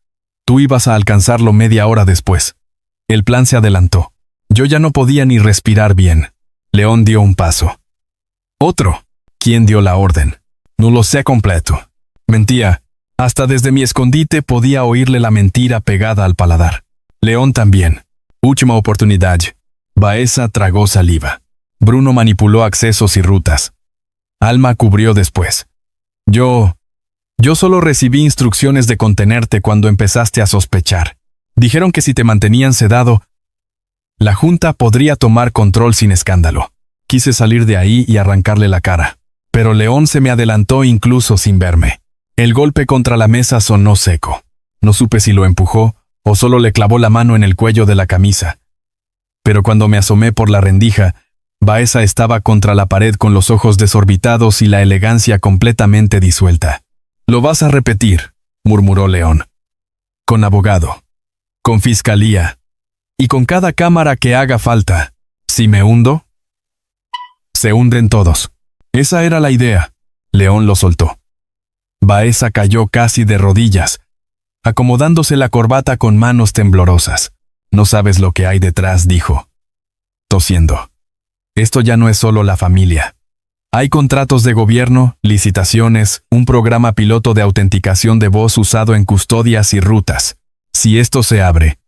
Tú ibas a alcanzarlo media hora después. El plan se adelantó. Yo ya no podía ni respirar bien. León dio un paso. Otro. ¿Quién dio la orden? No lo sé completo. Mentía. Hasta desde mi escondite podía oírle la mentira pegada al paladar. León también. Última oportunidad. Baeza tragó saliva. Bruno manipuló accesos y rutas. Alma cubrió después. Yo solo recibí instrucciones de contenerte cuando empezaste a sospechar. Dijeron que si te mantenían sedado, la junta podría tomar control sin escándalo. Quise salir de ahí y arrancarle la cara. Pero León se me adelantó incluso sin verme. El golpe contra la mesa sonó seco. No supe si lo empujó o solo le clavó la mano en el cuello de la camisa. Pero cuando me asomé por la rendija, Baeza estaba contra la pared con los ojos desorbitados y la elegancia completamente disuelta. «Lo vas a repetir», murmuró León. «Con abogado. Con fiscalía. Y con cada cámara que haga falta. Si me hundo, se hunden todos». Esa era la idea. León lo soltó. Baeza cayó casi de rodillas, acomodándose la corbata con manos temblorosas. «No sabes lo que hay detrás», dijo, tosiendo. «Esto ya no es solo la familia. Hay contratos de gobierno, licitaciones, un programa piloto de autenticación de voz usado en custodias y rutas. Si esto se abre,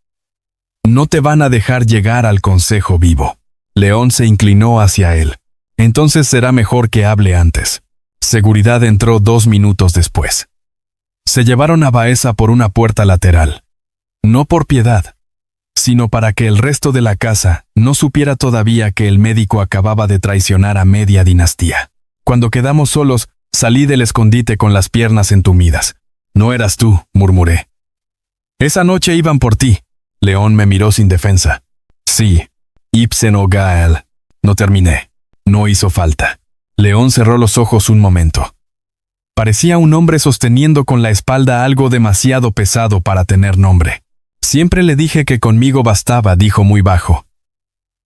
no te van a dejar llegar al consejo vivo». León se inclinó hacia él. «Entonces será mejor que hable antes». Seguridad entró 2 minutos después. Se llevaron a Baeza por una puerta lateral. No por piedad, sino para que el resto de la casa no supiera todavía que el médico acababa de traicionar a media dinastía. Cuando quedamos solos, salí del escondite con las piernas entumidas. «No eras tú», murmuré. «Esa noche iban por ti». León me miró sin defensa. «Sí, Ibsen o Gael». No terminé. No hizo falta. León cerró los ojos un momento. Parecía un hombre sosteniendo con la espalda algo demasiado pesado para tener nombre. «Siempre le dije que conmigo bastaba», dijo muy bajo.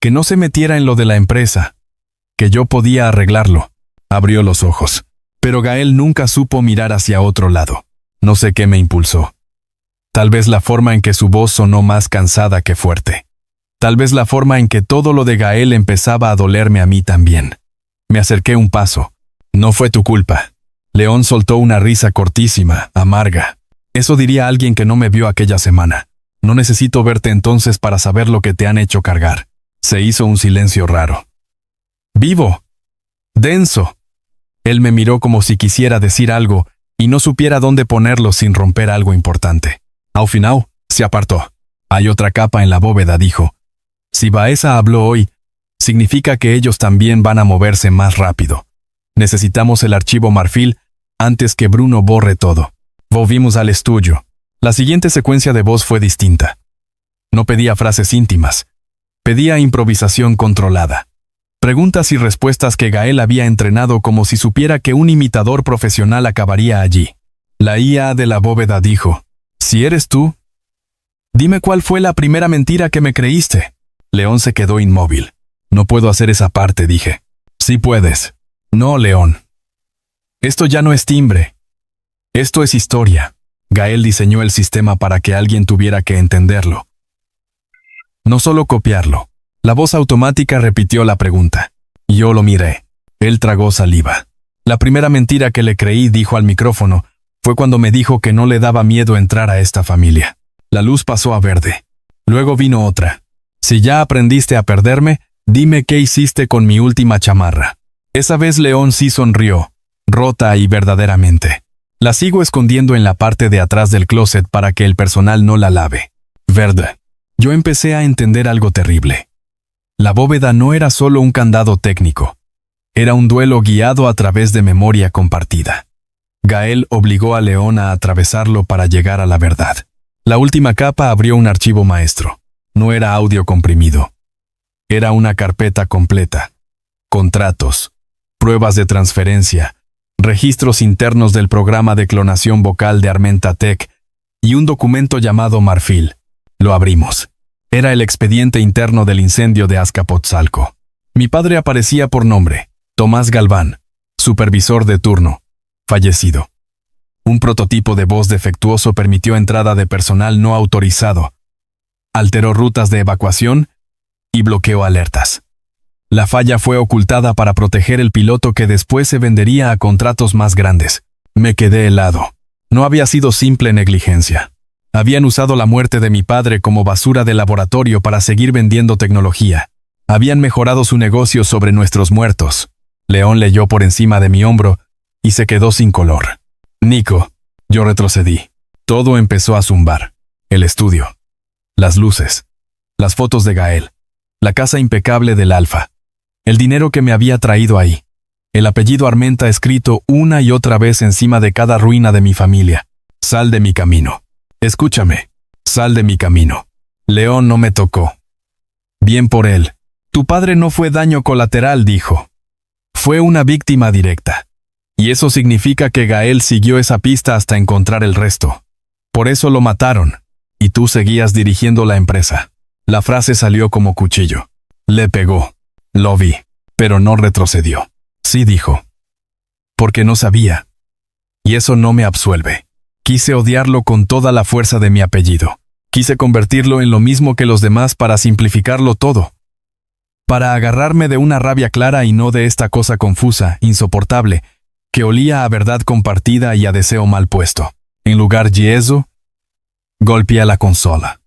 «Que no se metiera en lo de la empresa. Que yo podía arreglarlo». Abrió los ojos. Pero Gael nunca supo mirar hacia otro lado. No sé qué me impulsó. Tal vez la forma en que su voz sonó más cansada que fuerte. Tal vez la forma en que todo lo de Gael empezaba a dolerme a mí también. Me acerqué un paso. «No fue tu culpa». León soltó una risa cortísima, amarga. «Eso diría alguien que no me vio aquella semana. No necesito verte entonces para saber lo que te han hecho cargar». Se hizo un silencio raro. «Vivo. Denso». Él me miró como si quisiera decir algo y no supiera dónde ponerlo sin romper algo importante. Al final, se apartó. «Hay otra capa en la bóveda», dijo. «Si Baeza habló hoy, significa que ellos también van a moverse más rápido. Necesitamos el archivo Marfil antes que Bruno borre todo». Volvimos al estudio. La siguiente secuencia de voz fue distinta. No pedía frases íntimas. Pedía improvisación controlada. Preguntas y respuestas que Gael había entrenado como si supiera que un imitador profesional acabaría allí. La IA de la bóveda dijo: «Si eres tú, dime cuál fue la primera mentira que me creíste». León se quedó inmóvil. «No puedo hacer esa parte», dije. «Sí puedes». «No, León. Esto ya no es timbre. Esto es historia». Gael diseñó el sistema para que alguien tuviera que entenderlo. No solo copiarlo. La voz automática repitió la pregunta. Yo lo miré. Él tragó saliva. «La primera mentira que le creí», dijo al micrófono, «fue cuando me dijo que no le daba miedo entrar a esta familia». La luz pasó a verde. Luego vino otra. «Si ya aprendiste a perderme, dime qué hiciste con mi última chamarra». Esa vez León sí sonrió, rota y verdaderamente. «La sigo escondiendo en la parte de atrás del closet para que el personal no la lave». Verde. Yo empecé a entender algo terrible. La bóveda no era solo un candado técnico. Era un duelo guiado a través de memoria compartida. Gael obligó a León a atravesarlo para llegar a la verdad. La última capa abrió un archivo maestro. No era audio comprimido. Era una carpeta completa. Contratos, pruebas de transferencia, registros internos del programa de clonación vocal de Armenta Tech y un documento llamado Marfil. Lo abrimos. Era el expediente interno del incendio de Azcapotzalco. Mi padre aparecía por nombre: Tomás Galván, supervisor de turno, fallecido. Un prototipo de voz defectuoso permitió entrada de personal no autorizado, alteró rutas de evacuación y bloqueó alertas. La falla fue ocultada para proteger el piloto que después se vendería a contratos más grandes. Me quedé helado. No había sido simple negligencia. Habían usado la muerte de mi padre como basura de laboratorio para seguir vendiendo tecnología. Habían mejorado su negocio sobre nuestros muertos. León leyó por encima de mi hombro y se quedó sin color. Nico, yo retrocedí. Todo empezó a zumbar. El estudio, las luces, las fotos de Gael, la casa impecable del Alfa, el dinero que me había traído ahí, el apellido Armenta escrito una y otra vez encima de cada ruina de mi familia. Sal de mi camino. Escúchame, sal de mi camino. León no me tocó. Bien por él. Tu padre no fue daño colateral, dijo. Fue una víctima directa. Y eso significa que Gael siguió esa pista hasta encontrar el resto. Por eso lo mataron. Y tú seguías dirigiendo la empresa. La frase salió como cuchillo. Le pegó. Lo vi. Pero no retrocedió. Sí, dijo. Porque no sabía. Y eso no me absuelve. Quise odiarlo con toda la fuerza de mi apellido. Quise convertirlo en lo mismo que los demás para simplificarlo todo. Para agarrarme de una rabia clara y no de esta cosa confusa, insoportable, que olía a verdad compartida y a deseo mal puesto. En lugar de eso, golpeé la consola.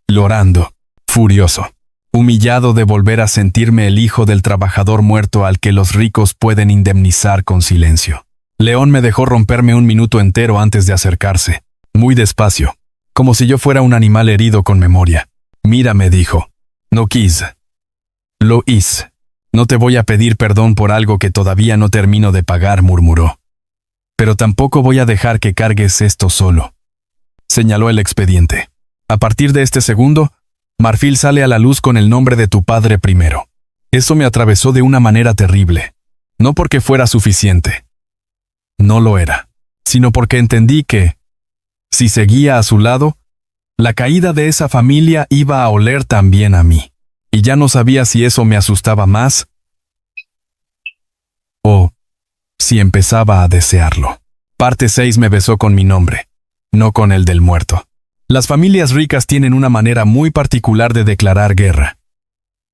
Llorando, furioso, humillado de volver a sentirme el hijo del trabajador muerto al que los ricos pueden indemnizar con silencio. León me dejó romperme un minuto entero antes de acercarse, muy despacio, como si yo fuera un animal herido con memoria. Mira, me dijo. No quise. Lo hice. No te voy a pedir perdón por algo que todavía no termino de pagar, murmuró. Pero tampoco voy a dejar que cargues esto solo. Señaló el expediente. A partir de este segundo, Marfil sale a la luz con el nombre de tu padre primero. Eso me atravesó de una manera terrible. No porque fuera suficiente. No lo era. Sino porque entendí que, si seguía a su lado, la caída de esa familia iba a oler también a mí. Y ya no sabía si eso me asustaba más o si empezaba a desearlo. Parte 6 me besó con mi nombre, no con el del muerto. Las familias ricas tienen una manera muy particular de declarar guerra.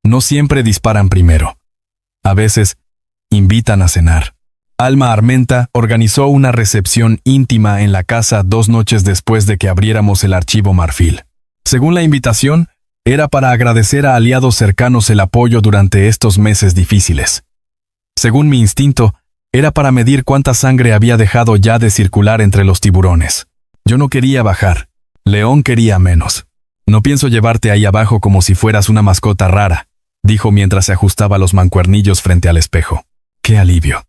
No siempre disparan primero. A veces, invitan a cenar. Alma Armenta organizó una recepción íntima en la casa 2 noches después de que abriéramos el archivo Marfil. Según la invitación, era para agradecer a aliados cercanos el apoyo durante estos meses difíciles. Según mi instinto, era para medir cuánta sangre había dejado ya de circular entre los tiburones. Yo no quería bajar. León quería menos. No pienso llevarte ahí abajo como si fueras una mascota rara, dijo mientras se ajustaba los mancuernillos frente al espejo. ¡Qué alivio!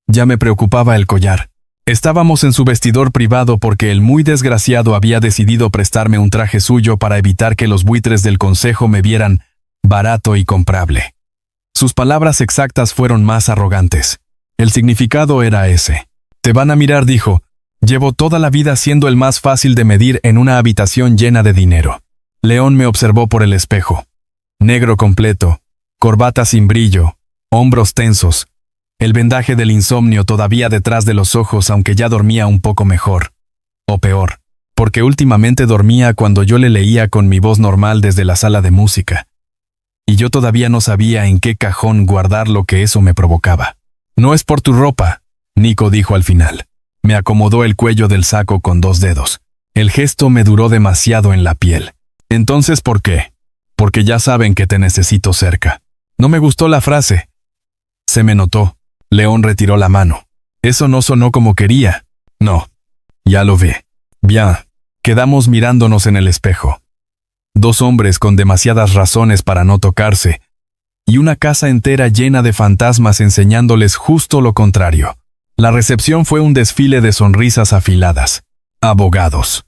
Ya me preocupaba el collar. Estábamos en su vestidor privado porque el muy desgraciado había decidido prestarme un traje suyo para evitar que los buitres del consejo me vieran barato y comprable. Sus palabras exactas fueron más arrogantes. El significado era ese. Te van a mirar, dijo. Llevo toda la vida siendo el más fácil de medir en una habitación llena de dinero. León me observó por el espejo. Negro completo, corbata sin brillo, hombros tensos, el vendaje del insomnio todavía detrás de los ojos aunque ya dormía un poco mejor. O peor, porque últimamente dormía cuando yo le leía con mi voz normal desde la sala de música. Y yo todavía no sabía en qué cajón guardar lo que eso me provocaba. No es por tu ropa, Nico dijo al final. Me acomodó el cuello del saco con 2 dedos. El gesto me duró demasiado en la piel. Entonces, ¿por qué? Porque ya saben que te necesito cerca. No me gustó la frase. Se me notó. León retiró la mano. Eso no sonó como quería. No. Ya lo ve. Bien. Quedamos mirándonos en el espejo. 2 hombres con demasiadas razones para no tocarse, y una casa entera llena de fantasmas enseñándoles justo lo contrario. La recepción fue un desfile de sonrisas afiladas. Abogados.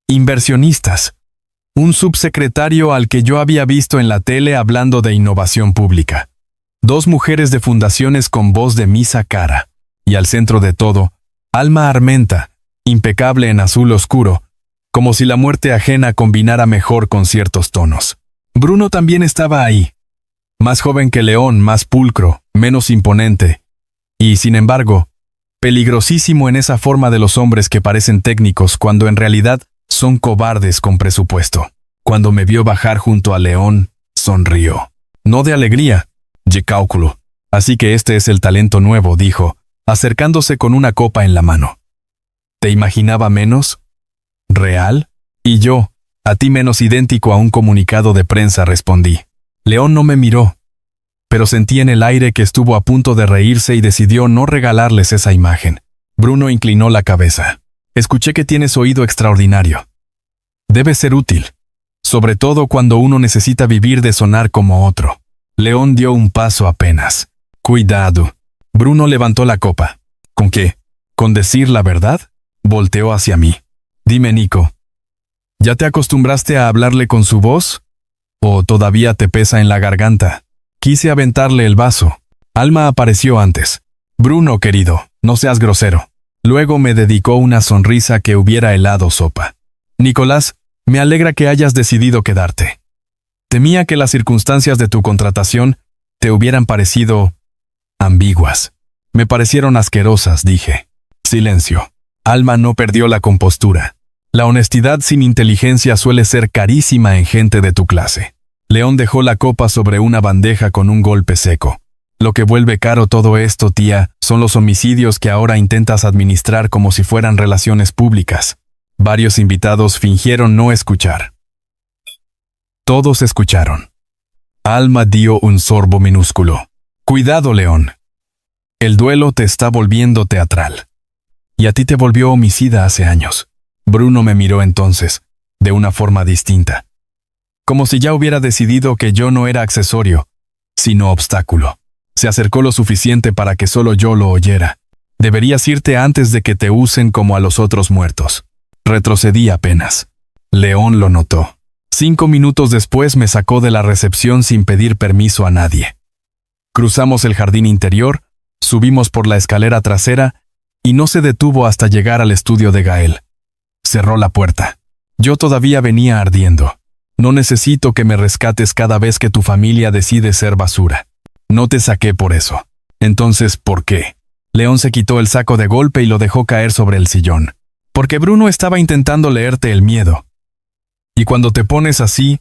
Inversionistas. Un subsecretario al que yo había visto en la tele hablando de innovación pública. 2 mujeres de fundaciones con voz de misa cara. Y al centro de todo, Alma Armenta, impecable en azul oscuro, como si la muerte ajena combinara mejor con ciertos tonos. Bruno también estaba ahí, más joven que León, más pulcro, menos imponente, y, sin embargo, peligrosísimo en esa forma de los hombres que parecen técnicos cuando en realidad son cobardes con presupuesto. Cuando me vio bajar junto a León, sonrió. No de alegría, de cálculo. Así que este es el talento nuevo, dijo, acercándose con una copa en la mano. ¿Te imaginaba menos? ¿Real? Y yo, a ti menos idéntico a un comunicado de prensa, respondí. León no me miró, pero sentí en el aire que estuvo a punto de reírse y decidió no regalarles esa imagen. Bruno inclinó la cabeza. Escuché que tienes oído extraordinario. Debe ser útil, sobre todo cuando uno necesita vivir de sonar como otro. León dio un paso apenas. Cuidado. Bruno levantó la copa. ¿Con qué? ¿Con decir la verdad? Volteó hacia mí. Dime, Nico, ¿ya te acostumbraste a hablarle con su voz? ¿O todavía te pesa en la garganta? Quise aventarle el vaso. Alma apareció antes. Bruno, querido, no seas grosero. Luego me dedicó una sonrisa que hubiera helado sopa. Nicolás, me alegra que hayas decidido quedarte. Temía que las circunstancias de tu contratación te hubieran parecido ambiguas. Me parecieron asquerosas, dije. Silencio. Alma no perdió la compostura. La honestidad sin inteligencia suele ser carísima en gente de tu clase. León dejó la copa sobre una bandeja con un golpe seco. Lo que vuelve caro todo esto, tía, son los homicidios que ahora intentas administrar como si fueran relaciones públicas. Varios invitados fingieron no escuchar. Todos escucharon. Alma dio un sorbo minúsculo. Cuidado, León. El duelo te está volviendo teatral. Y a ti te volvió homicida hace años. Bruno me miró entonces, de una forma distinta. Como si ya hubiera decidido que yo no era accesorio, sino obstáculo. Se acercó lo suficiente para que solo yo lo oyera. Deberías irte antes de que te usen como a los otros muertos. Retrocedí apenas. León lo notó. 5 minutos después me sacó de la recepción sin pedir permiso a nadie. Cruzamos el jardín interior, subimos por la escalera trasera y no se detuvo hasta llegar al estudio de Gael. Cerró la puerta. Yo todavía venía ardiendo. No necesito que me rescates cada vez que tu familia decide ser basura. No te saqué por eso. Entonces, ¿por qué? León se quitó el saco de golpe y lo dejó caer sobre el sillón. Porque Bruno estaba intentando leerte el miedo. Y cuando te pones así,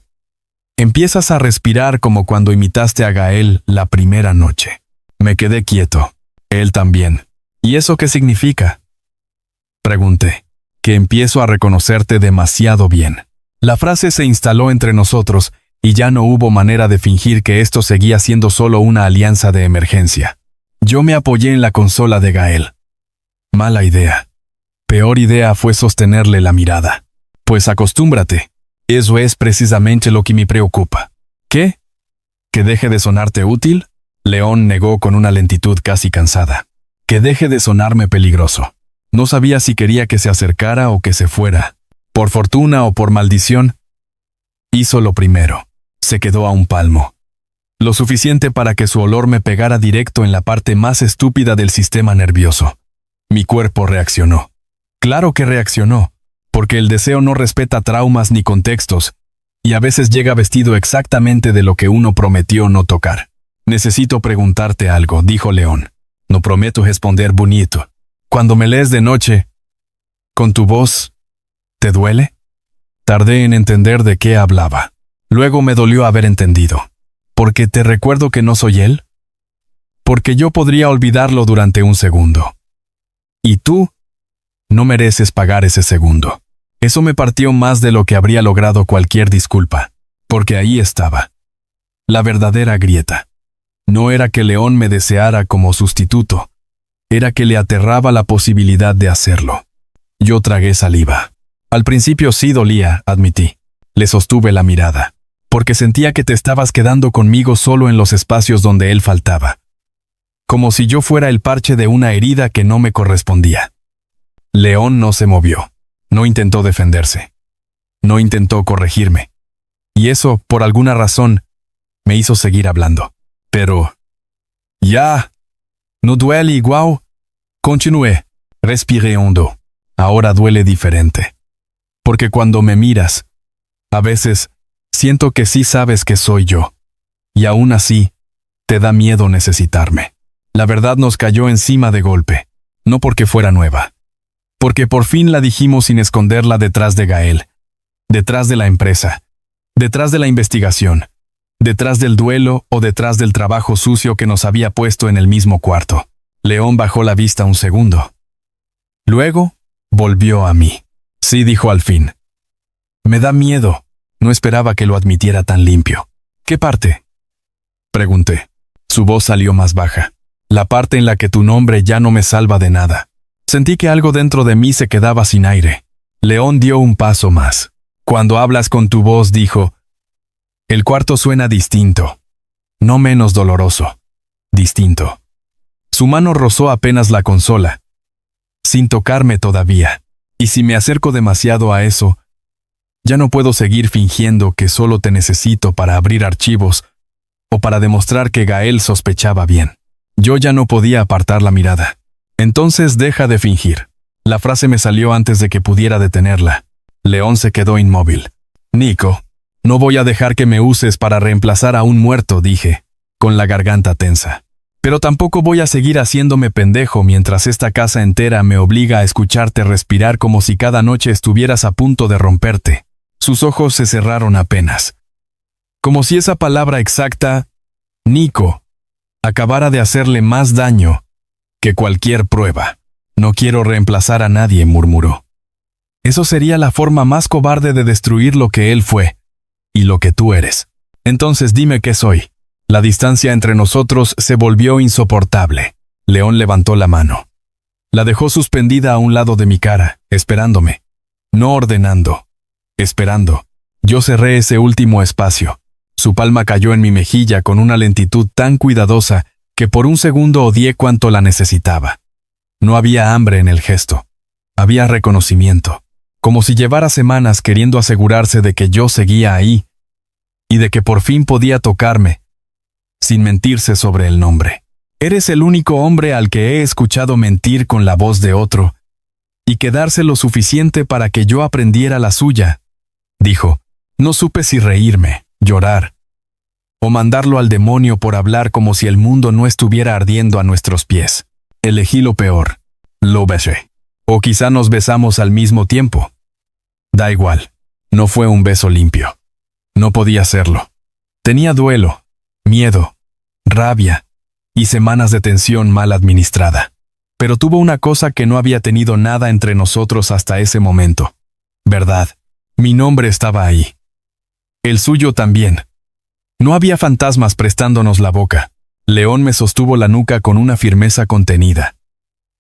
empiezas a respirar como cuando imitaste a Gael la primera noche. Me quedé quieto. Él también. ¿Y eso qué significa? Pregunté. Que empiezo a reconocerte demasiado bien. La frase se instaló entre nosotros y ya no hubo manera de fingir que esto seguía siendo solo una alianza de emergencia. Yo me apoyé en la consola de Gael. Mala idea. Peor idea fue sostenerle la mirada. Pues acostúmbrate. Eso es precisamente lo que me preocupa. ¿Qué? ¿Que deje de sonarte útil? León negó con una lentitud casi cansada. Que deje de sonarme peligroso. No sabía si quería que se acercara o que se fuera. Por fortuna o por maldición, hizo lo primero. Se quedó a un palmo. Lo suficiente para que su olor me pegara directo en la parte más estúpida del sistema nervioso. Mi cuerpo reaccionó. Claro que reaccionó, porque el deseo no respeta traumas ni contextos, y a veces llega vestido exactamente de lo que uno prometió no tocar. Necesito preguntarte algo, dijo León. No prometo responder bonito. Cuando me lees de noche, con tu voz, ¿te duele? Tardé en entender de qué hablaba. Luego me dolió haber entendido. ¿Porque te recuerdo que no soy él? Porque yo podría olvidarlo durante un segundo. Y tú no mereces pagar ese segundo. Eso me partió más de lo que habría logrado cualquier disculpa, porque ahí estaba. La verdadera grieta. No era que León me deseara como sustituto, era que le aterraba la posibilidad de hacerlo. Yo tragué saliva. Al principio sí dolía, admití. Le sostuve la mirada, porque sentía que te estabas quedando conmigo solo en los espacios donde él faltaba. Como si yo fuera el parche de una herida que no me correspondía. León no se movió. No intentó defenderse. No intentó corregirme. Y eso, por alguna razón, me hizo seguir hablando. Pero... ya. No duele igual. Continué. Respiré hondo. Ahora duele diferente. porque cuando me miras, a veces siento que sí sabes que soy yo, y aún así, te da miedo necesitarme. La verdad nos cayó encima de golpe, no porque fuera nueva, porque por fin la dijimos sin esconderla detrás de Gael, detrás de la empresa, detrás de la investigación, detrás del duelo o detrás del trabajo sucio que nos había puesto en el mismo cuarto. León bajó la vista un segundo. Luego, volvió a mí. Sí, dijo al fin. Me da miedo. No esperaba que lo admitiera tan limpio. ¿Qué parte? Pregunté. Su voz salió más baja. La parte en la que tu nombre ya no me salva de nada. Sentí que algo dentro de mí se quedaba sin aire. León dio un paso más. Cuando hablas con tu voz, dijo, el cuarto suena distinto. No menos doloroso. Distinto. Su mano rozó apenas la consola, sin tocarme todavía. Y si me acerco demasiado a eso, ya no puedo seguir fingiendo que solo te necesito para abrir archivos o para demostrar que Gael sospechaba bien. Yo ya no podía apartar la mirada. Entonces deja de fingir. La frase me salió antes de que pudiera detenerla. León se quedó inmóvil. Nico, no voy a dejar que me uses para reemplazar a un muerto, dije, con la garganta tensa. Pero tampoco voy a seguir haciéndome pendejo mientras esta casa entera me obliga a escucharte respirar como si cada noche estuvieras a punto de romperte. Sus ojos se cerraron apenas. Como si esa palabra exacta, Nico, acabara de hacerle más daño que cualquier prueba. No quiero reemplazar a nadie, murmuró. Eso sería la forma más cobarde de destruir lo que él fue y lo que tú eres. Entonces dime qué soy. La distancia entre nosotros se volvió insoportable. León levantó la mano. La dejó suspendida a un lado de mi cara, esperándome. No ordenando. Esperando. Yo cerré ese último espacio. Su palma cayó en mi mejilla con una lentitud tan cuidadosa que por un segundo odié cuánto la necesitaba. No había hambre en el gesto. Había reconocimiento. Como si llevara semanas queriendo asegurarse de que yo seguía ahí y de que por fin podía tocarme, sin mentirse sobre el nombre. Eres el único hombre al que he escuchado mentir con la voz de otro y quedarse lo suficiente para que yo aprendiera la suya, dijo. No supe si reírme, llorar o mandarlo al demonio por hablar como si el mundo no estuviera ardiendo a nuestros pies. Elegí lo peor. Lo besé. O quizá nos besamos al mismo tiempo. Da igual. No fue un beso limpio. No podía hacerlo. Tenía duelo, miedo, rabia y semanas de tensión mal administrada. Pero tuvo una cosa que no había tenido nada entre nosotros hasta ese momento. Verdad. Mi nombre estaba ahí. El suyo también. No había fantasmas prestándonos la boca. León me sostuvo la nuca con una firmeza contenida,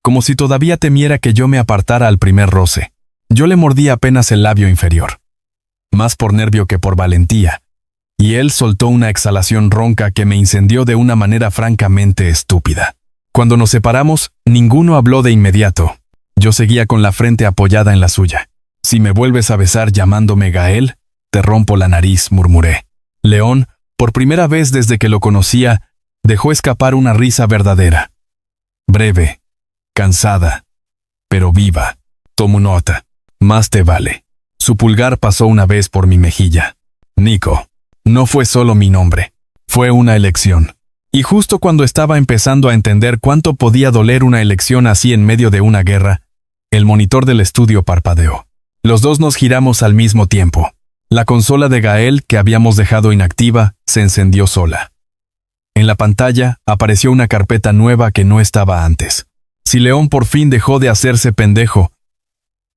como si todavía temiera que yo me apartara al primer roce. Yo le mordí apenas el labio inferior, más por nervio que por valentía, y él soltó una exhalación ronca que me incendió de una manera francamente estúpida. Cuando nos separamos, ninguno habló de inmediato. Yo seguía con la frente apoyada en la suya. Si me vuelves a besar llamándome Gael, te rompo la nariz, murmuré. León, por primera vez desde que lo conocía, dejó escapar una risa verdadera. Breve, cansada, pero viva. Tomo nota. Más te vale. Su pulgar pasó una vez por mi mejilla. Nico. No fue solo mi nombre. Fue una elección. Y justo cuando estaba empezando a entender cuánto podía doler una elección así en medio de una guerra, el monitor del estudio parpadeó. Los dos nos giramos al mismo tiempo. La consola de Gael, que habíamos dejado inactiva, se encendió sola. En la pantalla apareció una carpeta nueva que no estaba antes. Si León por fin dejó de hacerse pendejo.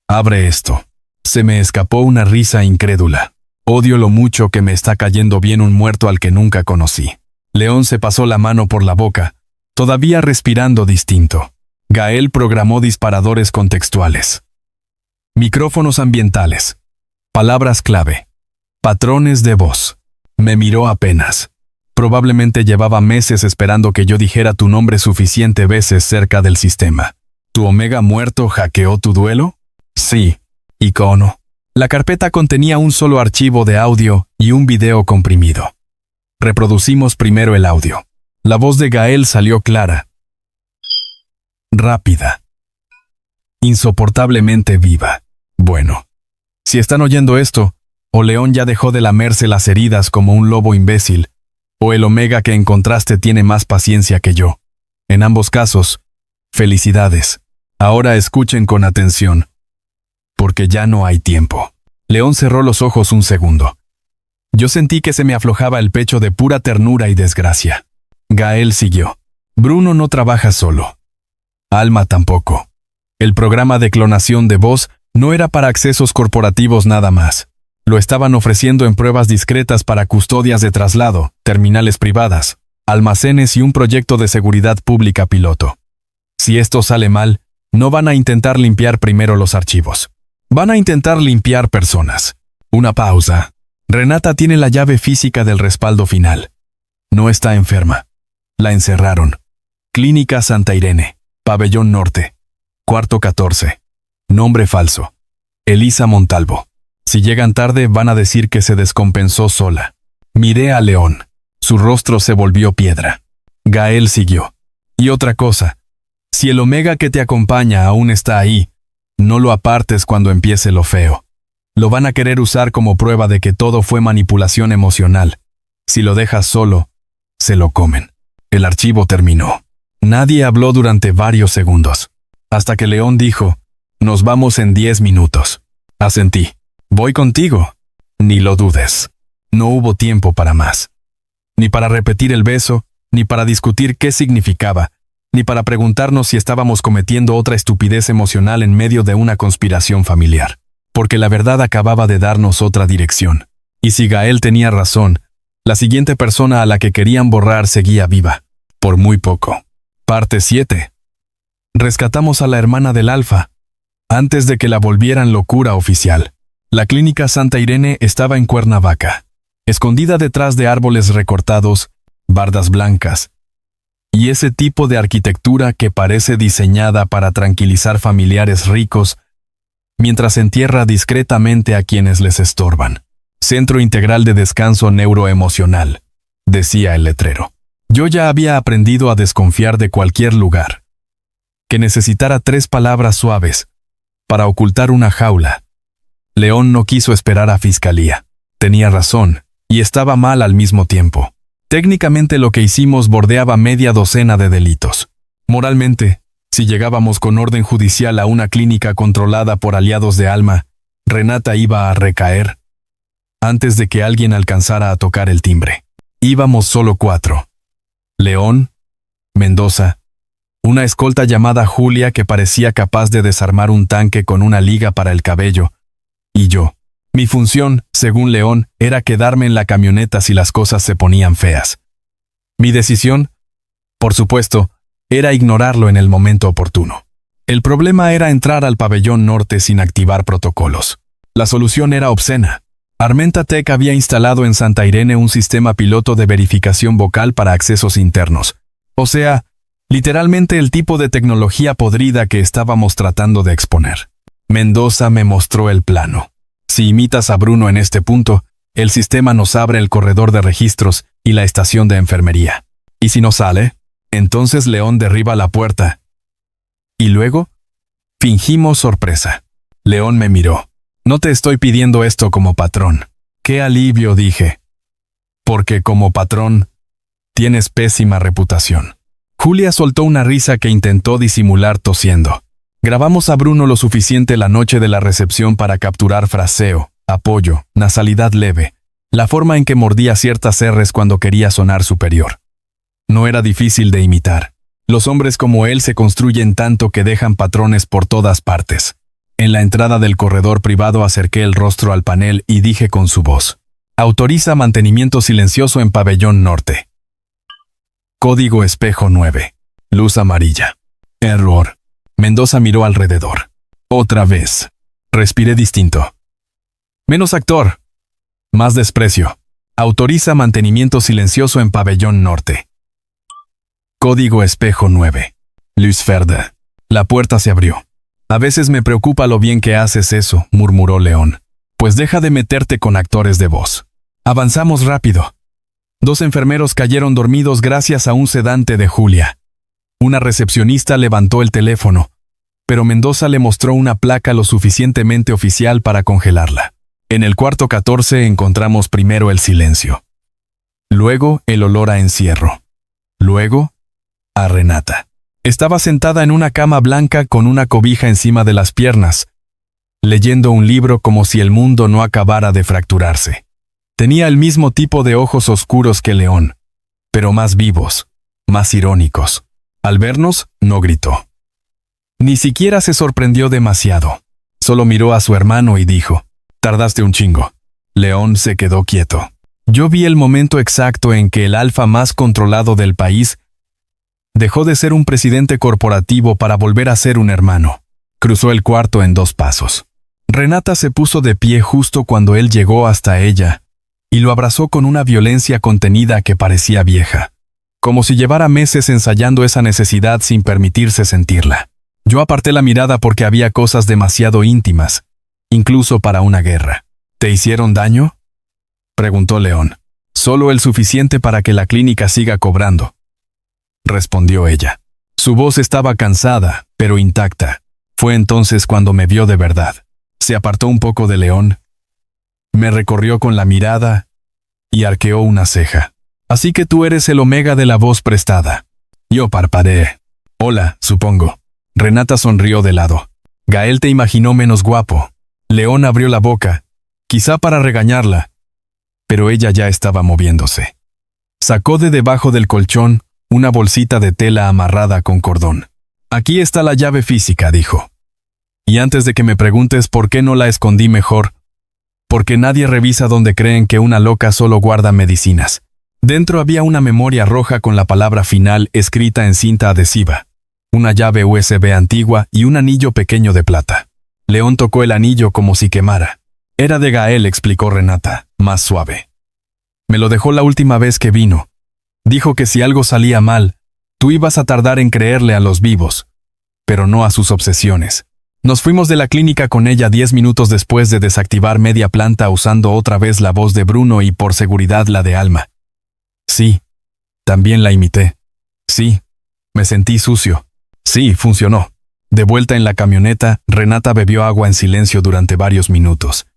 Abre esto. Se me escapó una risa incrédula. Odio lo mucho que me está cayendo bien un muerto al que nunca conocí. León se pasó la mano por la boca, todavía respirando distinto. Gael programó disparadores contextuales. Micrófonos ambientales. Palabras clave. Patrones de voz. Me miró apenas. Probablemente llevaba meses esperando que yo dijera tu nombre suficiente veces cerca del sistema. ¿Tu Omega muerto hackeó tu duelo? Sí. Icono. La carpeta contenía un solo archivo de audio y un video comprimido. Reproducimos primero el audio. La voz de Gael salió clara. Rápida. Insoportablemente viva. Bueno. Si están oyendo esto, o León ya dejó de lamerse las heridas como un lobo imbécil, o el Omega que encontraste tiene más paciencia que yo. En ambos casos, felicidades. Ahora escuchen con atención, porque ya no hay tiempo. León cerró los ojos un segundo. Yo sentí que se me aflojaba el pecho de pura ternura y desgracia. Gael siguió. Bruno no trabaja solo. Alma tampoco. El programa de clonación de voz no era para accesos corporativos nada más. Lo estaban ofreciendo en pruebas discretas para custodias de traslado, terminales privadas, almacenes y un proyecto de seguridad pública piloto. Si esto sale mal, no van a intentar limpiar primero los archivos. Van a intentar limpiar personas. Una pausa. Renata tiene la llave física del respaldo final. No está enferma. La encerraron. Clínica Santa Irene, Pabellón Norte. Cuarto 14. Nombre falso. Elisa Montalvo. Si llegan tarde van a decir que se descompensó sola. Miré a León. Su rostro se volvió piedra. Gael siguió. Y otra cosa. Si el Omega que te acompaña aún está ahí, no lo apartes cuando empiece lo feo. Lo van a querer usar como prueba de que todo fue manipulación emocional. Si lo dejas solo, se lo comen. El archivo terminó. Nadie habló durante varios segundos. Hasta que León dijo, nos vamos en 10 minutos. Asentí. Voy contigo. Ni lo dudes. No hubo tiempo para más. Ni para repetir el beso, ni para discutir qué significaba, ni para preguntarnos si estábamos cometiendo otra estupidez emocional en medio de una conspiración familiar. Porque la verdad acababa de darnos otra dirección. Y si Gael tenía razón, la siguiente persona a la que querían borrar seguía viva. Por muy poco. Parte 7. Rescatamos a la hermana del Alfa, antes de que la volvieran locura oficial. La clínica Santa Irene estaba en Cuernavaca, escondida detrás de árboles recortados, bardas blancas, y ese tipo de arquitectura que parece diseñada para tranquilizar familiares ricos, mientras entierra discretamente a quienes les estorban. Centro Integral de Descanso Neuroemocional, decía el letrero. Yo ya había aprendido a desconfiar de cualquier lugar que necesitara 3 palabras suaves para ocultar una jaula. León no quiso esperar a fiscalía. Tenía razón, y estaba mal al mismo tiempo. Técnicamente lo que hicimos bordeaba media docena de delitos. Moralmente, si llegábamos con orden judicial a una clínica controlada por aliados de Alma, Renata iba a recaer antes de que alguien alcanzara a tocar el timbre. Íbamos solo 4. León, Mendoza, una escolta llamada Julia que parecía capaz de desarmar un tanque con una liga para el cabello, y yo. Mi función, según León, era quedarme en la camioneta si las cosas se ponían feas. Mi decisión, por supuesto, era ignorarlo en el momento oportuno. El problema era entrar al Pabellón Norte sin activar protocolos. La solución era obscena. Armenta Tech había instalado en Santa Irene un sistema piloto de verificación vocal para accesos internos. O sea, literalmente el tipo de tecnología podrida que estábamos tratando de exponer. Mendoza me mostró el plano. Si imitas a Bruno en este punto, el sistema nos abre el corredor de registros y la estación de enfermería. Y si no sale, entonces León derriba la puerta. Y luego, fingimos sorpresa. León me miró. No te estoy pidiendo esto como patrón. Qué alivio, dije. Porque como patrón, tienes pésima reputación. Julia soltó una risa que intentó disimular tosiendo. Grabamos a Bruno lo suficiente la noche de la recepción para capturar fraseo, apoyo, nasalidad leve, la forma en que mordía ciertas R's cuando quería sonar superior. No era difícil de imitar. Los hombres como él se construyen tanto que dejan patrones por todas partes. En la entrada del corredor privado acerqué el rostro al panel y dije con su voz: autoriza mantenimiento silencioso en Pabellón Norte. Código espejo 9. Luz amarilla. Error. Mendoza miró alrededor. Otra vez. Respiré distinto. Menos actor. Más desprecio. Autoriza mantenimiento silencioso en Pabellón Norte. Código espejo 9. Luz verde. La puerta se abrió. A veces me preocupa lo bien que haces eso, murmuró León. Pues deja de meterte con actores de voz. Avanzamos rápido. 2 enfermeros cayeron dormidos gracias a un sedante de Julia. Una recepcionista levantó el teléfono. pero Mendoza le mostró una placa lo suficientemente oficial para congelarla. En el cuarto 14 encontramos primero el silencio. Luego el olor a encierro. Luego, a Renata. Estaba sentada en una cama blanca con una cobija encima de las piernas, leyendo un libro como si el mundo no acabara de fracturarse. Tenía el mismo tipo de ojos oscuros que León, pero más vivos, más irónicos. Al vernos, no gritó. Ni siquiera se sorprendió demasiado. Solo miró a su hermano y dijo, «Tardaste un chingo». León se quedó quieto. Yo vi el momento exacto en que el alfa más controlado del país dejó de ser un presidente corporativo para volver a ser un hermano. Cruzó el cuarto en 2 pasos. Renata se puso de pie justo cuando él llegó hasta ella, y lo abrazó con una violencia contenida que parecía vieja, como si llevara meses ensayando esa necesidad sin permitirse sentirla. Yo aparté la mirada porque había cosas demasiado íntimas, incluso para una guerra. ¿Te hicieron daño?, preguntó León. «Solo el suficiente para que la clínica siga cobrando», respondió ella. Su voz estaba cansada, pero intacta. Fue entonces cuando me vio de verdad. Se apartó un poco de León, me recorrió con la mirada y arqueó una ceja. «Así que tú eres el Omega de la voz prestada». Yo parpadeé. «Hola, supongo». Renata sonrió de lado. «Gael te imaginó menos guapo». León abrió la boca, quizá para regañarla, pero ella ya estaba moviéndose. Sacó de debajo del colchón una bolsita de tela amarrada con cordón. «Aquí está la llave física», dijo. «Y antes de que me preguntes por qué no la escondí mejor, porque nadie revisa donde creen que una loca solo guarda medicinas». Dentro había una memoria roja con la palabra final escrita en cinta adhesiva, una llave USB antigua y un anillo pequeño de plata. León tocó el anillo como si quemara. «Era de Gael», explicó Renata, más suave. «Me lo dejó la última vez que vino. Dijo que si algo salía mal, tú ibas a tardar en creerle a los vivos, pero no a sus obsesiones». Nos fuimos de la clínica con ella 10 minutos después de desactivar media planta usando otra vez la voz de Bruno y por seguridad la de Alma. Sí, también la imité. Sí, me sentí sucio. Sí, funcionó. De vuelta en la camioneta, Renata bebió agua en silencio durante varios minutos.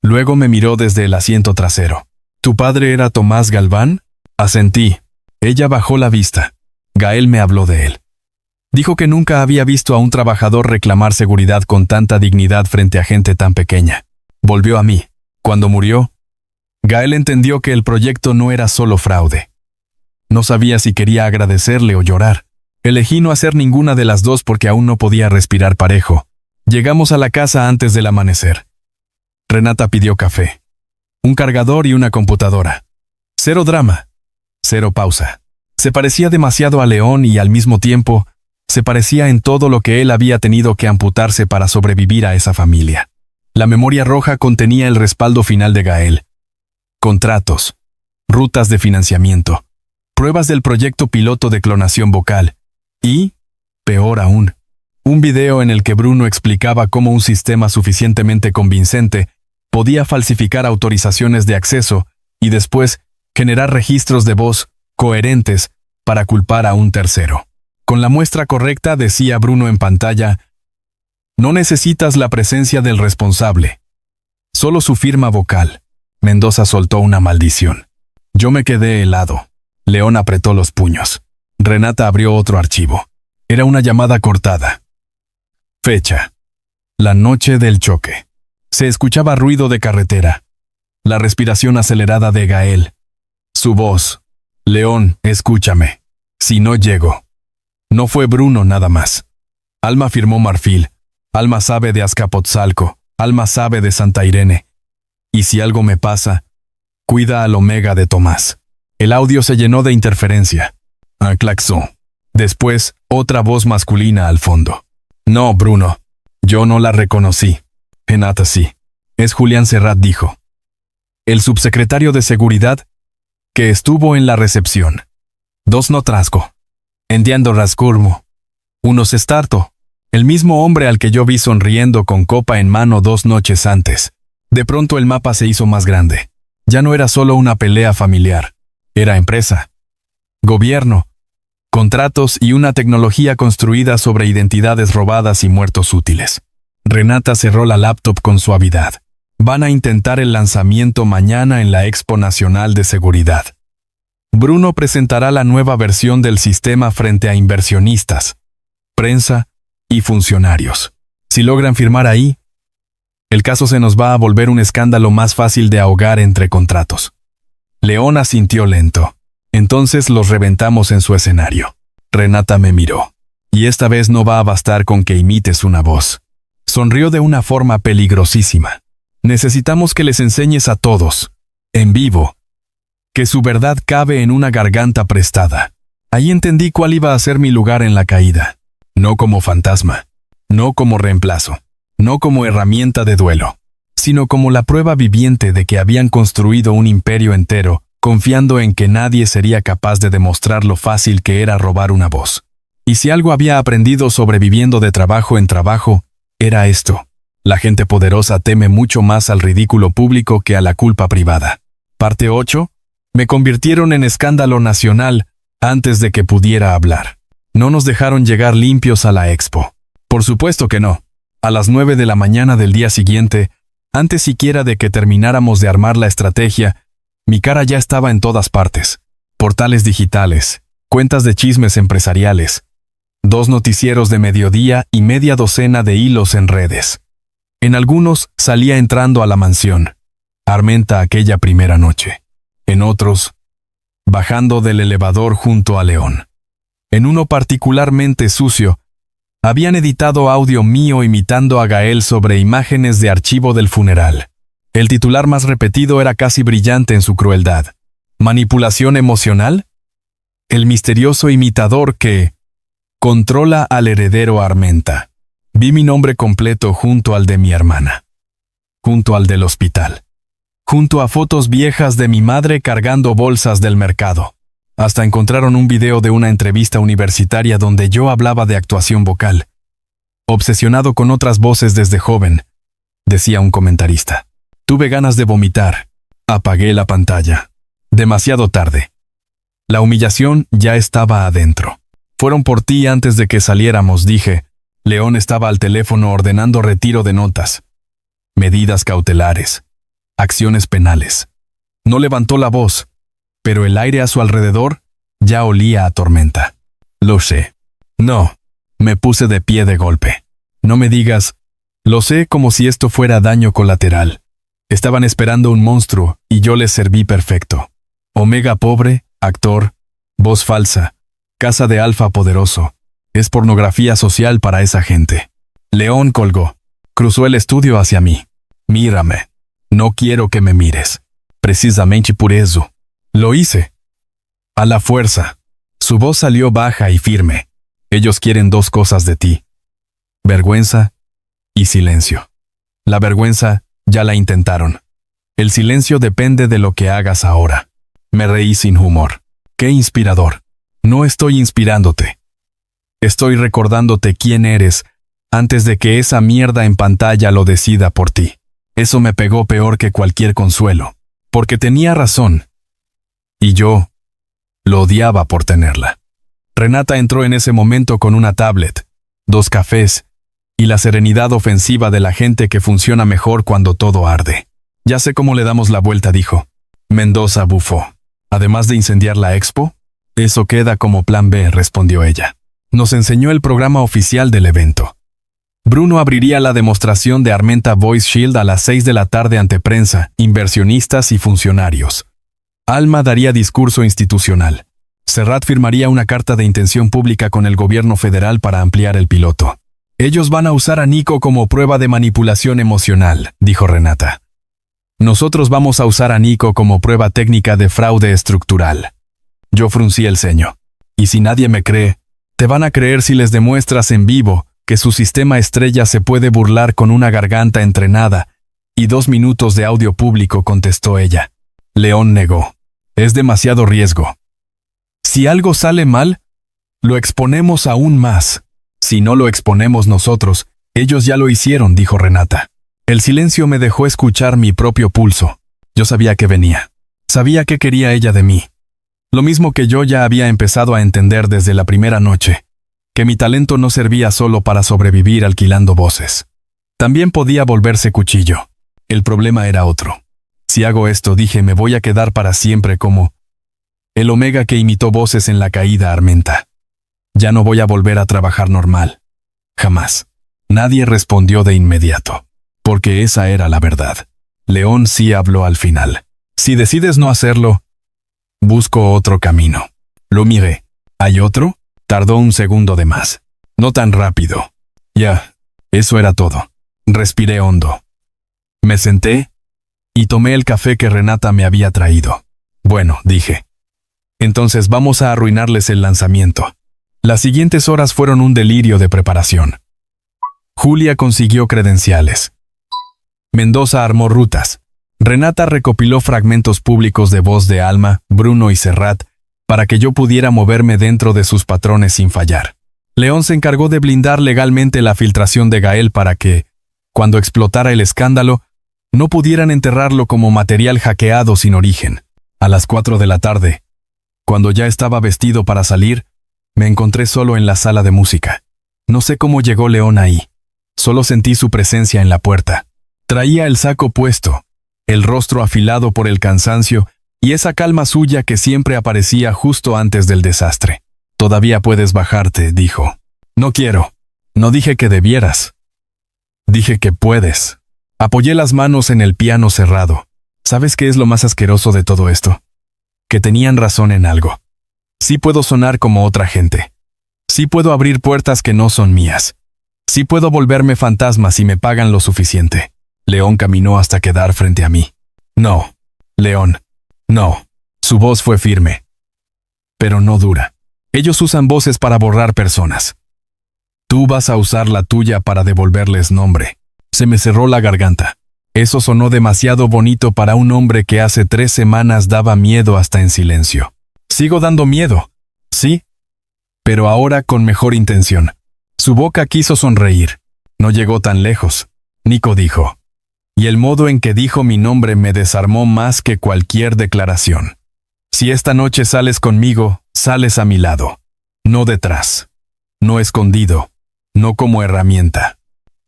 Luego me miró desde el asiento trasero. «¿Tu padre era Tomás Galván?». Asentí. Ella bajó la vista. Gael me habló de él. Dijo que nunca había visto a un trabajador reclamar seguridad con tanta dignidad frente a gente tan pequeña. Volvió a mí. Cuando murió, Gael entendió que el proyecto no era solo fraude. No sabía si quería agradecerle o llorar. Elegí no hacer ninguna de las dos porque aún no podía respirar parejo. Llegamos a la casa antes del amanecer. Renata pidió café, un cargador y una computadora. Cero drama, cero pausa. Se parecía demasiado a León y al mismo tiempo se parecía en todo lo que él había tenido que amputarse para sobrevivir a esa familia. La memoria roja contenía el respaldo final de Gael. Contratos, rutas de financiamiento, pruebas del proyecto piloto de clonación vocal y, peor aún, un video en el que Bruno explicaba cómo un sistema suficientemente convincente podía falsificar autorizaciones de acceso y después generar registros de voz coherentes para culpar a un tercero. Con la muestra correcta, decía Bruno en pantalla, «No necesitas la presencia del responsable, solo su firma vocal». Mendoza soltó una maldición. Yo me quedé helado. León apretó los puños. Renata abrió otro archivo. Era una llamada cortada. Fecha: la noche del choque. Se escuchaba ruido de carretera. La respiración acelerada de Gael. Su voz: «León, escúchame. Si no llego». No fue Bruno nada más. Alma firmó Marfil. Alma sabe de Azcapotzalco. Alma sabe de Santa Irene. Y si algo me pasa, cuida al Omega de Tomás. El audio se llenó de interferencia. Claxon. Después, otra voz masculina al fondo. «No, Bruno. Yo no la reconocí». Renata sí. Es Julián Serrat, dijo. El subsecretario de Seguridad, que estuvo en la recepción. Dos no trasco. Entiendo rascurmo. Unos estarto. El mismo hombre al que yo vi sonriendo con copa en mano 2 noches antes. De pronto el mapa se hizo más grande. Ya no era solo una pelea familiar. Era empresa. Gobierno. contratos y una tecnología construida sobre identidades robadas y muertos útiles. Renata cerró la laptop con suavidad. Van a intentar el lanzamiento mañana en la Expo Nacional de Seguridad. Bruno presentará la nueva versión del sistema frente a inversionistas, prensa y funcionarios. Si logran firmar ahí, el caso se nos va a volver un escándalo más fácil de ahogar entre contratos. León asintió lento. Entonces los reventamos en su escenario. Renata me miró. Y esta vez no va a bastar con que imites una voz. Sonrió de una forma peligrosísima. Necesitamos que les enseñes a todos, en vivo, que su verdad cabe en una garganta prestada. Ahí entendí cuál iba a ser mi lugar en la caída. No como fantasma, no como reemplazo, no como herramienta de duelo, sino como la prueba viviente de que habían construido un imperio entero, confiando en que nadie sería capaz de demostrar lo fácil que era robar una voz. Y si algo había aprendido sobreviviendo de trabajo en trabajo, era esto. La gente poderosa teme mucho más al ridículo público que a la culpa privada. Parte 8. Me convirtieron en escándalo nacional antes de que pudiera hablar. No nos dejaron llegar limpios a la expo. Por supuesto que no. A las 9 de la mañana del día siguiente, antes siquiera de que termináramos de armar la estrategia, mi cara ya estaba en todas partes. Portales digitales, cuentas de chismes empresariales, 2 noticieros de mediodía y media docena de hilos en redes. En algunos salía entrando a la mansión, Armenta aquella primera noche. En otros, bajando del elevador junto a León. En uno particularmente sucio, habían editado audio mío imitando a Gael sobre imágenes de archivo del funeral. El titular más repetido era casi brillante en su crueldad. ¿Manipulación emocional? El misterioso imitador que controla al heredero Armenta. Vi mi nombre completo junto al de mi hermana. Junto al del hospital. Junto a fotos viejas de mi madre cargando bolsas del mercado. Hasta encontraron un video de una entrevista universitaria donde yo hablaba de actuación vocal. Obsesionado con otras voces desde joven, decía un comentarista. Tuve ganas de vomitar. Apagué la pantalla. Demasiado tarde. La humillación ya estaba adentro. Fueron por ti antes de que saliéramos, dije. León estaba al teléfono ordenando retiro de notas. Medidas cautelares. Acciones penales. No levantó la voz, pero el aire a su alrededor ya olía a tormenta. Lo sé. No. Me puse de pie de golpe. No me digas, lo sé como si esto fuera daño colateral. Estaban esperando un monstruo y yo les serví perfecto. Omega pobre, actor, voz falsa, casa de alfa poderoso. Es pornografía social para esa gente. León colgó. Cruzó el estudio hacia mí. Mírame. No quiero que me mires. Precisamente por eso. Lo hice. A la fuerza. Su voz salió baja y firme. Ellos quieren 2 cosas de ti. Vergüenza y silencio. La vergüenza ya la intentaron. El silencio depende de lo que hagas ahora. Me reí sin humor. Qué inspirador. No estoy inspirándote. Estoy recordándote quién eres antes de que esa mierda en pantalla lo decida por ti. Eso me pegó peor que cualquier consuelo, porque tenía razón. Y yo lo odiaba por tenerla. Renata entró en ese momento con una tablet, 2 cafés y la serenidad ofensiva de la gente que funciona mejor cuando todo arde. Ya sé cómo le damos la vuelta, dijo. Mendoza bufó. Además de incendiar la expo, eso queda como plan B, respondió ella. Nos enseñó el programa oficial del evento. Bruno abriría la demostración de Armenta Voice Shield a las 6 de la tarde ante prensa, inversionistas y funcionarios. Alma daría discurso institucional. Serrat firmaría una carta de intención pública con el gobierno federal para ampliar el piloto. Ellos van a usar a Nico como prueba de manipulación emocional, dijo Renata. Nosotros vamos a usar a Nico como prueba técnica de fraude estructural. Yo fruncí el ceño. Y si nadie me cree, te van a creer si les demuestras en vivo que su sistema estrella se puede burlar con una garganta entrenada, y 2 minutos de audio público, contestó ella. León negó. Es demasiado riesgo. Si algo sale mal, lo exponemos aún más. Si no lo exponemos nosotros, ellos ya lo hicieron, dijo Renata. El silencio me dejó escuchar mi propio pulso. Yo sabía que venía. Sabía qué quería ella de mí. Lo mismo que yo ya había empezado a entender desde la primera noche, que mi talento no servía solo para sobrevivir alquilando voces. También podía volverse cuchillo. El problema era otro. Si hago esto, dije, me voy a quedar para siempre como el Omega que imitó voces en la caída Armenta. Ya no voy a volver a trabajar normal. Jamás. Nadie respondió de inmediato, porque esa era la verdad. León sí habló al final. Si decides no hacerlo, busco otro camino. Lo miré. ¿Hay otro? Tardó un segundo de más. No tan rápido. Ya. Eso era todo. Respiré hondo. Me senté y tomé el café que Renata me había traído. Bueno, dije. Entonces vamos a arruinarles el lanzamiento. Las siguientes horas fueron un delirio de preparación. Julia consiguió credenciales. Mendoza armó rutas. Renata recopiló fragmentos públicos de voz de Alma, Bruno y Serrat para que yo pudiera moverme dentro de sus patrones sin fallar. León se encargó de blindar legalmente la filtración de Gael para que, cuando explotara el escándalo, no pudieran enterrarlo como material hackeado sin origen. A las 4 de la tarde, cuando ya estaba vestido para salir, me encontré solo en la sala de música. No sé cómo llegó León ahí. Solo sentí su presencia en la puerta. Traía el saco puesto, el rostro afilado por el cansancio y esa calma suya que siempre aparecía justo antes del desastre. «Todavía puedes bajarte», dijo. «No quiero. No dije que debieras. Dije que puedes». Apoyé las manos en el piano cerrado. ¿Sabes qué es lo más asqueroso de todo esto? Que tenían razón en algo. Sí puedo sonar como otra gente. Sí puedo abrir puertas que no son mías. Sí puedo volverme fantasma si me pagan lo suficiente. León caminó hasta quedar frente a mí. «No, León, no». Su voz fue firme, pero no dura. «Ellos usan voces para borrar personas. Tú vas a usar la tuya para devolverles nombre». Se me cerró la garganta. Eso sonó demasiado bonito para un hombre que hace 3 semanas daba miedo hasta en silencio. Sigo dando miedo, sí, pero ahora con mejor intención. Su boca quiso sonreír. No llegó tan lejos. Nico dijo. Y el modo en que dijo mi nombre me desarmó más que cualquier declaración. Si esta noche sales conmigo, sales a mi lado. No detrás. No escondido. No como herramienta.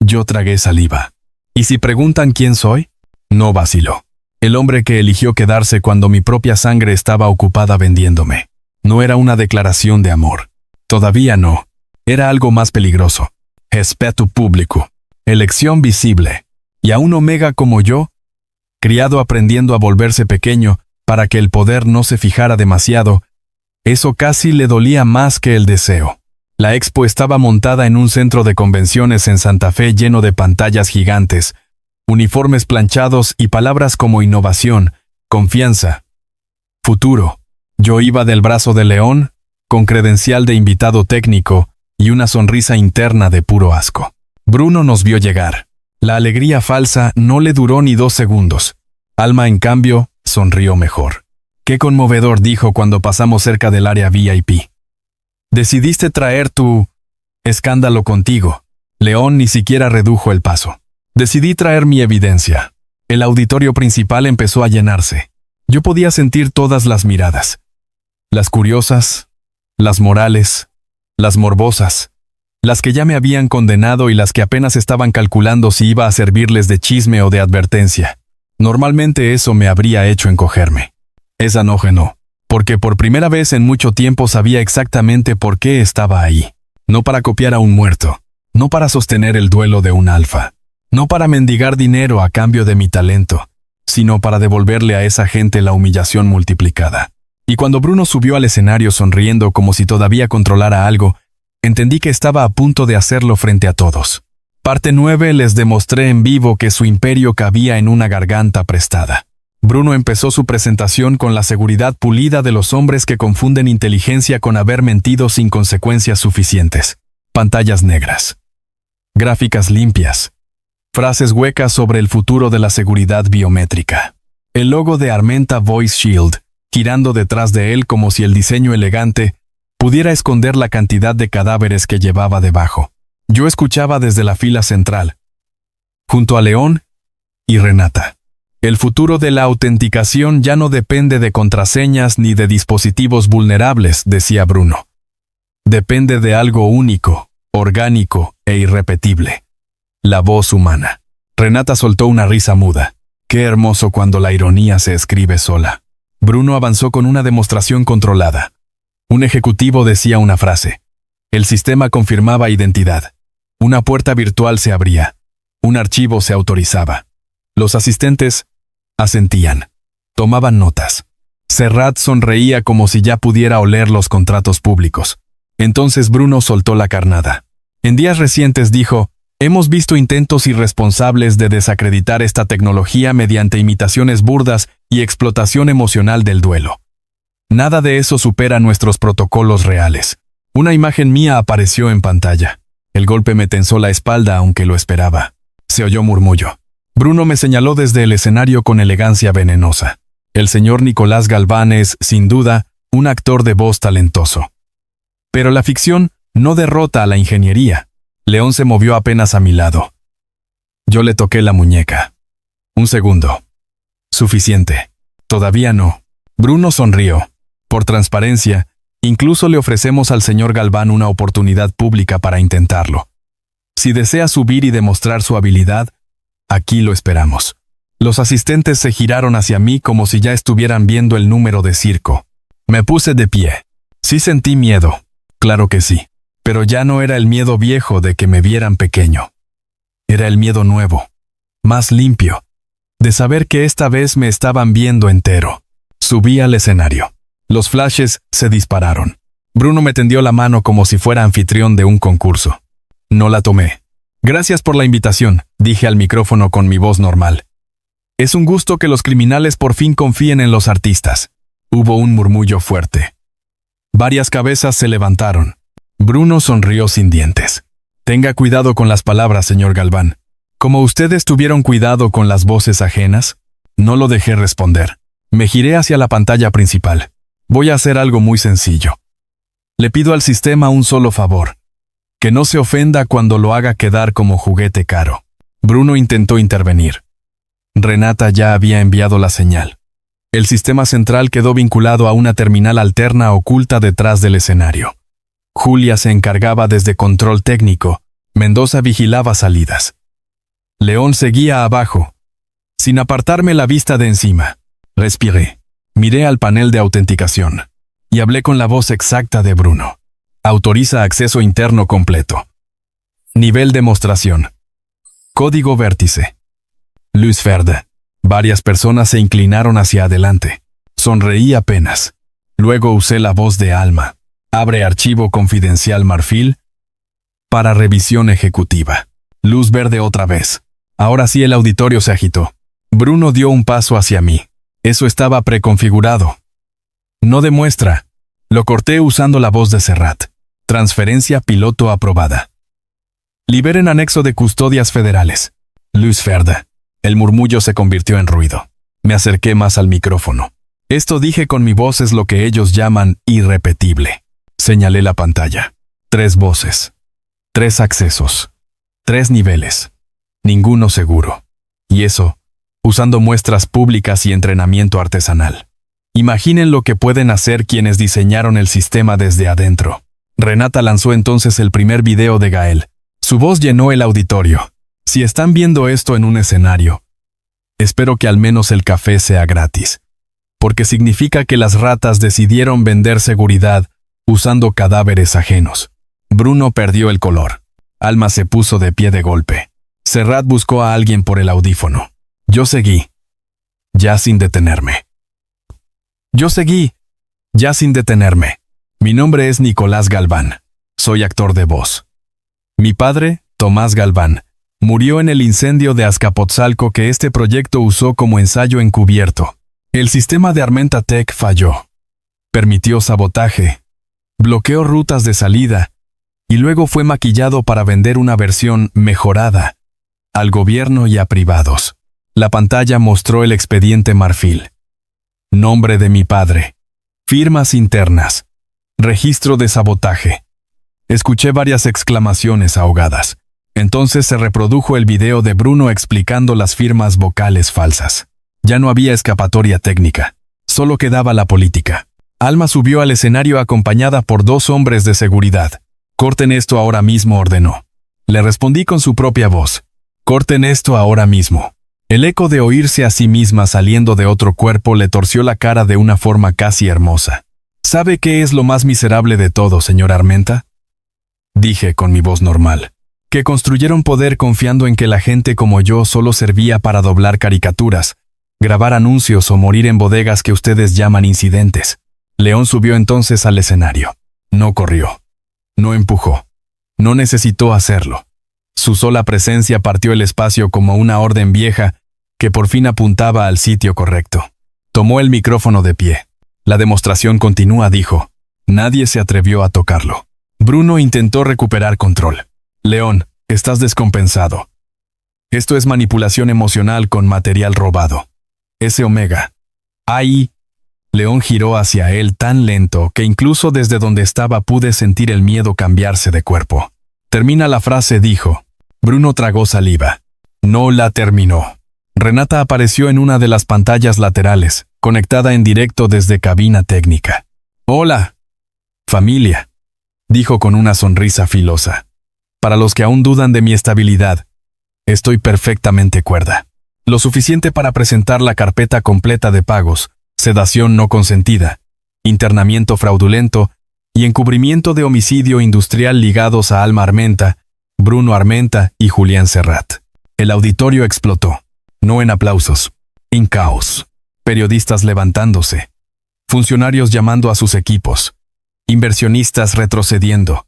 Yo tragué saliva. ¿Y si preguntan quién soy? No vaciló. El hombre que eligió quedarse cuando mi propia sangre estaba ocupada vendiéndome. No era una declaración de amor. Todavía no. Era algo más peligroso. Respeto público. Elección visible. Y a un Omega como yo, criado aprendiendo a volverse pequeño para que el poder no se fijara demasiado, eso casi le dolía más que el deseo. La expo estaba montada en un centro de convenciones en Santa Fe lleno de pantallas gigantes, uniformes planchados y palabras como innovación, confianza, futuro. Yo iba del brazo de León, con credencial de invitado técnico y una sonrisa interna de puro asco. Bruno nos vio llegar. La alegría falsa no le duró ni 2 segundos. Alma, en cambio, sonrió mejor. Qué conmovedor, dijo cuando pasamos cerca del área VIP. Decidiste traer tu escándalo contigo. León ni siquiera redujo el paso. Decidí traer mi evidencia. El auditorio principal empezó a llenarse. Yo podía sentir todas las miradas. Las curiosas, las morales, las morbosas, las que ya me habían condenado y las que apenas estaban calculando si iba a servirles de chisme o de advertencia. Normalmente eso me habría hecho encogerme. Esa noche no, porque por primera vez en mucho tiempo sabía exactamente por qué estaba ahí. No para copiar a un muerto, no para sostener el duelo de un alfa, no para mendigar dinero a cambio de mi talento, sino para devolverle a esa gente la humillación multiplicada. Y cuando Bruno subió al escenario sonriendo como si todavía controlara algo, entendí que estaba a punto de hacerlo frente a todos. Parte 9 les demostré en vivo que su imperio cabía en una garganta prestada. Bruno empezó su presentación con la seguridad pulida de los hombres que confunden inteligencia con haber mentido sin consecuencias suficientes. Pantallas negras. Gráficas limpias. Frases huecas sobre el futuro de la seguridad biométrica. El logo de Armenta Voice Shield, girando detrás de él como si el diseño elegante pudiera esconder la cantidad de cadáveres que llevaba debajo. Yo escuchaba desde la fila central, junto a León y Renata. El futuro de la autenticación ya no depende de contraseñas ni de dispositivos vulnerables, decía Bruno. Depende de algo único, orgánico e irrepetible. La voz humana. Renata soltó una risa muda. Qué hermoso cuando la ironía se escribe sola. Bruno avanzó con una demostración controlada. Un ejecutivo decía una frase. El sistema confirmaba identidad. Una puerta virtual se abría. Un archivo se autorizaba. Los asistentes asentían. Tomaban notas. Serrat sonreía como si ya pudiera oler los contratos públicos. Entonces Bruno soltó la carnada. En días recientes dijo, hemos visto intentos irresponsables de desacreditar esta tecnología mediante imitaciones burdas y explotación emocional del duelo. Nada de eso supera nuestros protocolos reales. Una imagen mía apareció en pantalla. El golpe me tensó la espalda aunque lo esperaba. Se oyó murmullo. Bruno me señaló desde el escenario con elegancia venenosa. El señor Nicolás Galván es, sin duda, un actor de voz talentoso. Pero la ficción no derrota a la ingeniería. León se movió apenas a mi lado. Yo le toqué la muñeca. Un segundo. Suficiente. Todavía no. Bruno sonrió. Por transparencia, incluso le ofrecemos al señor Galván una oportunidad pública para intentarlo. Si desea subir y demostrar su habilidad, aquí lo esperamos. Los asistentes se giraron hacia mí como si ya estuvieran viendo el número de circo. Me puse de pie. Sí sentí miedo. Claro que sí. Pero ya no era el miedo viejo de que me vieran pequeño. Era el miedo nuevo. Más limpio. De saber que esta vez me estaban viendo entero. Subí al escenario. Los flashes se dispararon. Bruno me tendió la mano como si fuera anfitrión de un concurso. No la tomé. Gracias por la invitación, dije al micrófono con mi voz normal. Es un gusto que los criminales por fin confíen en los artistas. Hubo un murmullo fuerte. Varias cabezas se levantaron. Bruno sonrió sin dientes. Tenga cuidado con las palabras, señor Galván. Como ustedes tuvieron cuidado con las voces ajenas, no lo dejé responder. Me giré hacia la pantalla principal. Voy a hacer algo muy sencillo. Le pido al sistema un solo favor. Que no se ofenda cuando lo haga quedar como juguete caro. Bruno intentó intervenir. Renata ya había enviado la señal. El sistema central quedó vinculado a una terminal alterna oculta detrás del escenario. Julia se encargaba desde control técnico. Mendoza vigilaba salidas. León seguía abajo, sin apartarme la vista de encima. Respiré. Miré al panel de autenticación. Y hablé con la voz exacta de Bruno. Autoriza acceso interno completo. Nivel demostración. Código vértice. Luz verde. Varias personas se inclinaron hacia adelante. Sonreí apenas. Luego usé la voz de Alma. Abre archivo confidencial Marfil. Para revisión ejecutiva. Luz verde otra vez. Ahora sí el auditorio se agitó. Bruno dio un paso hacia mí. Eso estaba preconfigurado. No demuestra. Lo corté usando la voz de Serrat. Transferencia piloto aprobada. Liberen anexo de custodias federales. Luz verde. El murmullo se convirtió en ruido. Me acerqué más al micrófono. Esto dije con mi voz es lo que ellos llaman irrepetible. Señalé la pantalla. 3 voces. 3 accesos. 3 niveles. Ninguno seguro. Y eso, usando muestras públicas y entrenamiento artesanal. Imaginen lo que pueden hacer quienes diseñaron el sistema desde adentro. Renata lanzó entonces el primer video de Gael. Su voz llenó el auditorio. Si están viendo esto en un escenario, espero que al menos el café sea gratis. Porque significa que las ratas decidieron vender seguridad usando cadáveres ajenos. Bruno perdió el color. Alma se puso de pie de golpe. Serrat buscó a alguien por el audífono. Yo seguí. Ya sin detenerme. Mi nombre es Nicolás Galván. Soy actor de voz. Mi padre, Tomás Galván, murió en el incendio de Azcapotzalco que este proyecto usó como ensayo encubierto. El sistema de Armenta Tech falló. Permitió sabotaje. Bloqueó rutas de salida. Y luego fue maquillado para vender una versión mejorada al gobierno y a privados. La pantalla mostró el expediente Marfil. Nombre de mi padre. Firmas internas. Registro de sabotaje. Escuché varias exclamaciones ahogadas. Entonces se reprodujo el video de Bruno explicando las firmas vocales falsas. Ya no había escapatoria técnica. Solo quedaba la política. Alma subió al escenario acompañada por 2 hombres de seguridad. «Corten esto ahora mismo», ordenó. Le respondí con su propia voz. «Corten esto ahora mismo». El eco de oírse a sí misma saliendo de otro cuerpo le torció la cara de una forma casi hermosa. «¿Sabe qué es lo más miserable de todo, señor Armenta?», dije con mi voz normal. «Que construyeron poder confiando en que la gente como yo solo servía para doblar caricaturas, grabar anuncios o morir en bodegas que ustedes llaman incidentes». León subió entonces al escenario. No corrió. No empujó. No necesitó hacerlo. Su sola presencia partió el espacio como una orden vieja que por fin apuntaba al sitio correcto. Tomó el micrófono de pie. «La demostración continúa», dijo. Nadie se atrevió a tocarlo. Bruno intentó recuperar control. «León, estás descompensado. Esto es manipulación emocional con material robado. Ese Omega. Ahí». León giró hacia él tan lento que incluso desde donde estaba pude sentir el miedo cambiarse de cuerpo. «Termina la frase», dijo. Bruno tragó saliva. No la terminó. Renata apareció en una de las pantallas laterales, conectada en directo desde cabina técnica. «Hola, familia», dijo con una sonrisa filosa. «Para los que aún dudan de mi estabilidad, estoy perfectamente cuerda. Lo suficiente para presentar la carpeta completa de pagos, sedación no consentida, internamiento fraudulento y encubrimiento de homicidio industrial ligados a Alma Armenta, Bruno Armenta y Julián Serrat». El auditorio explotó. No en aplausos, en caos. Periodistas levantándose. Funcionarios llamando a sus equipos. Inversionistas retrocediendo.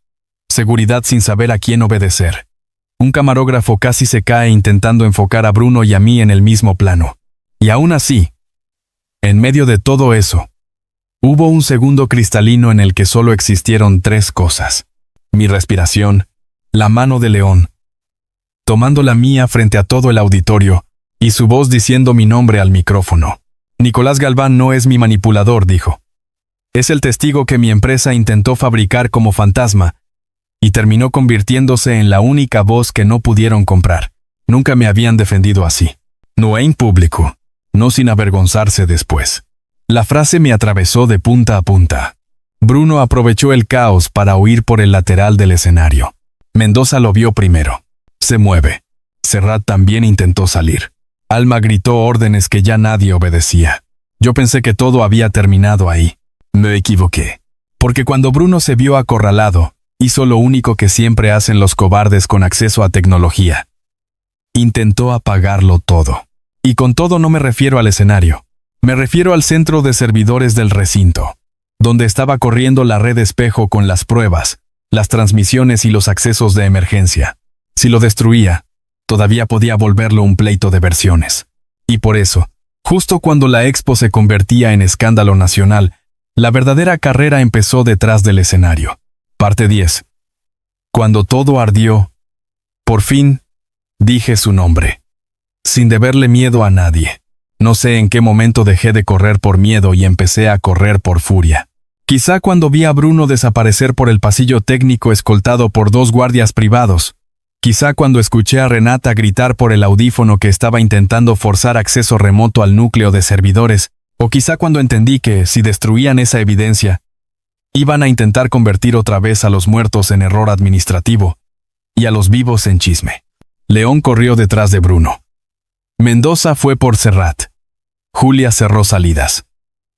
Seguridad sin saber a quién obedecer. Un camarógrafo casi se cae intentando enfocar a Bruno y a mí en el mismo plano. Y aún así, en medio de todo eso, hubo un segundo cristalino en el que solo existieron 3 cosas. Mi respiración, la mano de León, tomando la mía frente a todo el auditorio, y su voz diciendo mi nombre al micrófono. «Nicolás Galván no es mi manipulador», dijo. «Es el testigo que mi empresa intentó fabricar como fantasma y terminó convirtiéndose en la única voz que no pudieron comprar. Nunca me habían defendido así. No en público, no sin avergonzarse después». La frase me atravesó de punta a punta. Bruno aprovechó el caos para huir por el lateral del escenario. Mendoza lo vio primero. «Se mueve». Serrat también intentó salir. Alma gritó órdenes que ya nadie obedecía. Yo pensé que todo había terminado ahí. Me equivoqué. Porque cuando Bruno se vio acorralado, hizo lo único que siempre hacen los cobardes con acceso a tecnología. Intentó apagarlo todo. Y con todo no me refiero al escenario. Me refiero al centro de servidores del recinto, donde estaba corriendo la red espejo con las pruebas, las transmisiones y los accesos de emergencia. Si lo destruía, todavía podía volverlo un pleito de versiones. Y por eso, justo cuando la expo se convertía en escándalo nacional, la verdadera carrera empezó detrás del escenario. Parte 10. Cuando todo ardió, por fin, dije su nombre. Sin deberle miedo a nadie. No sé en qué momento dejé de correr por miedo y empecé a correr por furia. Quizá cuando vi a Bruno desaparecer por el pasillo técnico escoltado por 2 guardias privados. Quizá cuando escuché a Renata gritar por el audífono que estaba intentando forzar acceso remoto al núcleo de servidores, o quizá cuando entendí que, si destruían esa evidencia, iban a intentar convertir otra vez a los muertos en error administrativo y a los vivos en chisme. León corrió detrás de Bruno. Mendoza fue por Serrat. Julia cerró salidas.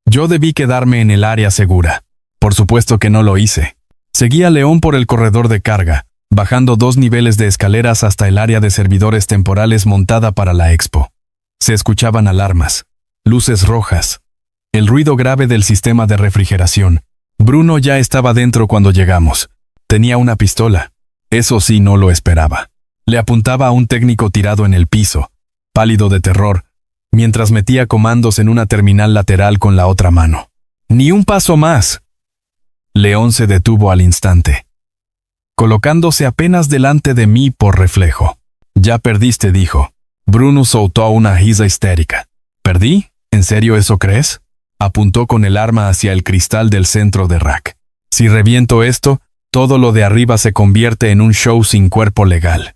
Yo debí quedarme en el área segura. Por supuesto que no lo hice. Seguí a León por el corredor de carga, bajando 2 niveles de escaleras hasta el área de servidores temporales montada para la expo. Se escuchaban alarmas, luces rojas, el ruido grave del sistema de refrigeración. Bruno ya estaba dentro cuando llegamos. Tenía una pistola. Eso sí, no lo esperaba. Le apuntaba a un técnico tirado en el piso, pálido de terror, mientras metía comandos en una terminal lateral con la otra mano. «¡Ni un paso más!». León se detuvo al instante, colocándose apenas delante de mí por reflejo. «Ya perdiste», dijo. Bruno soltó una risa histérica. «¿Perdí? ¿En serio eso crees?». Apuntó con el arma hacia el cristal del centro de rack. «Si reviento esto, todo lo de arriba se convierte en un show sin cuerpo legal.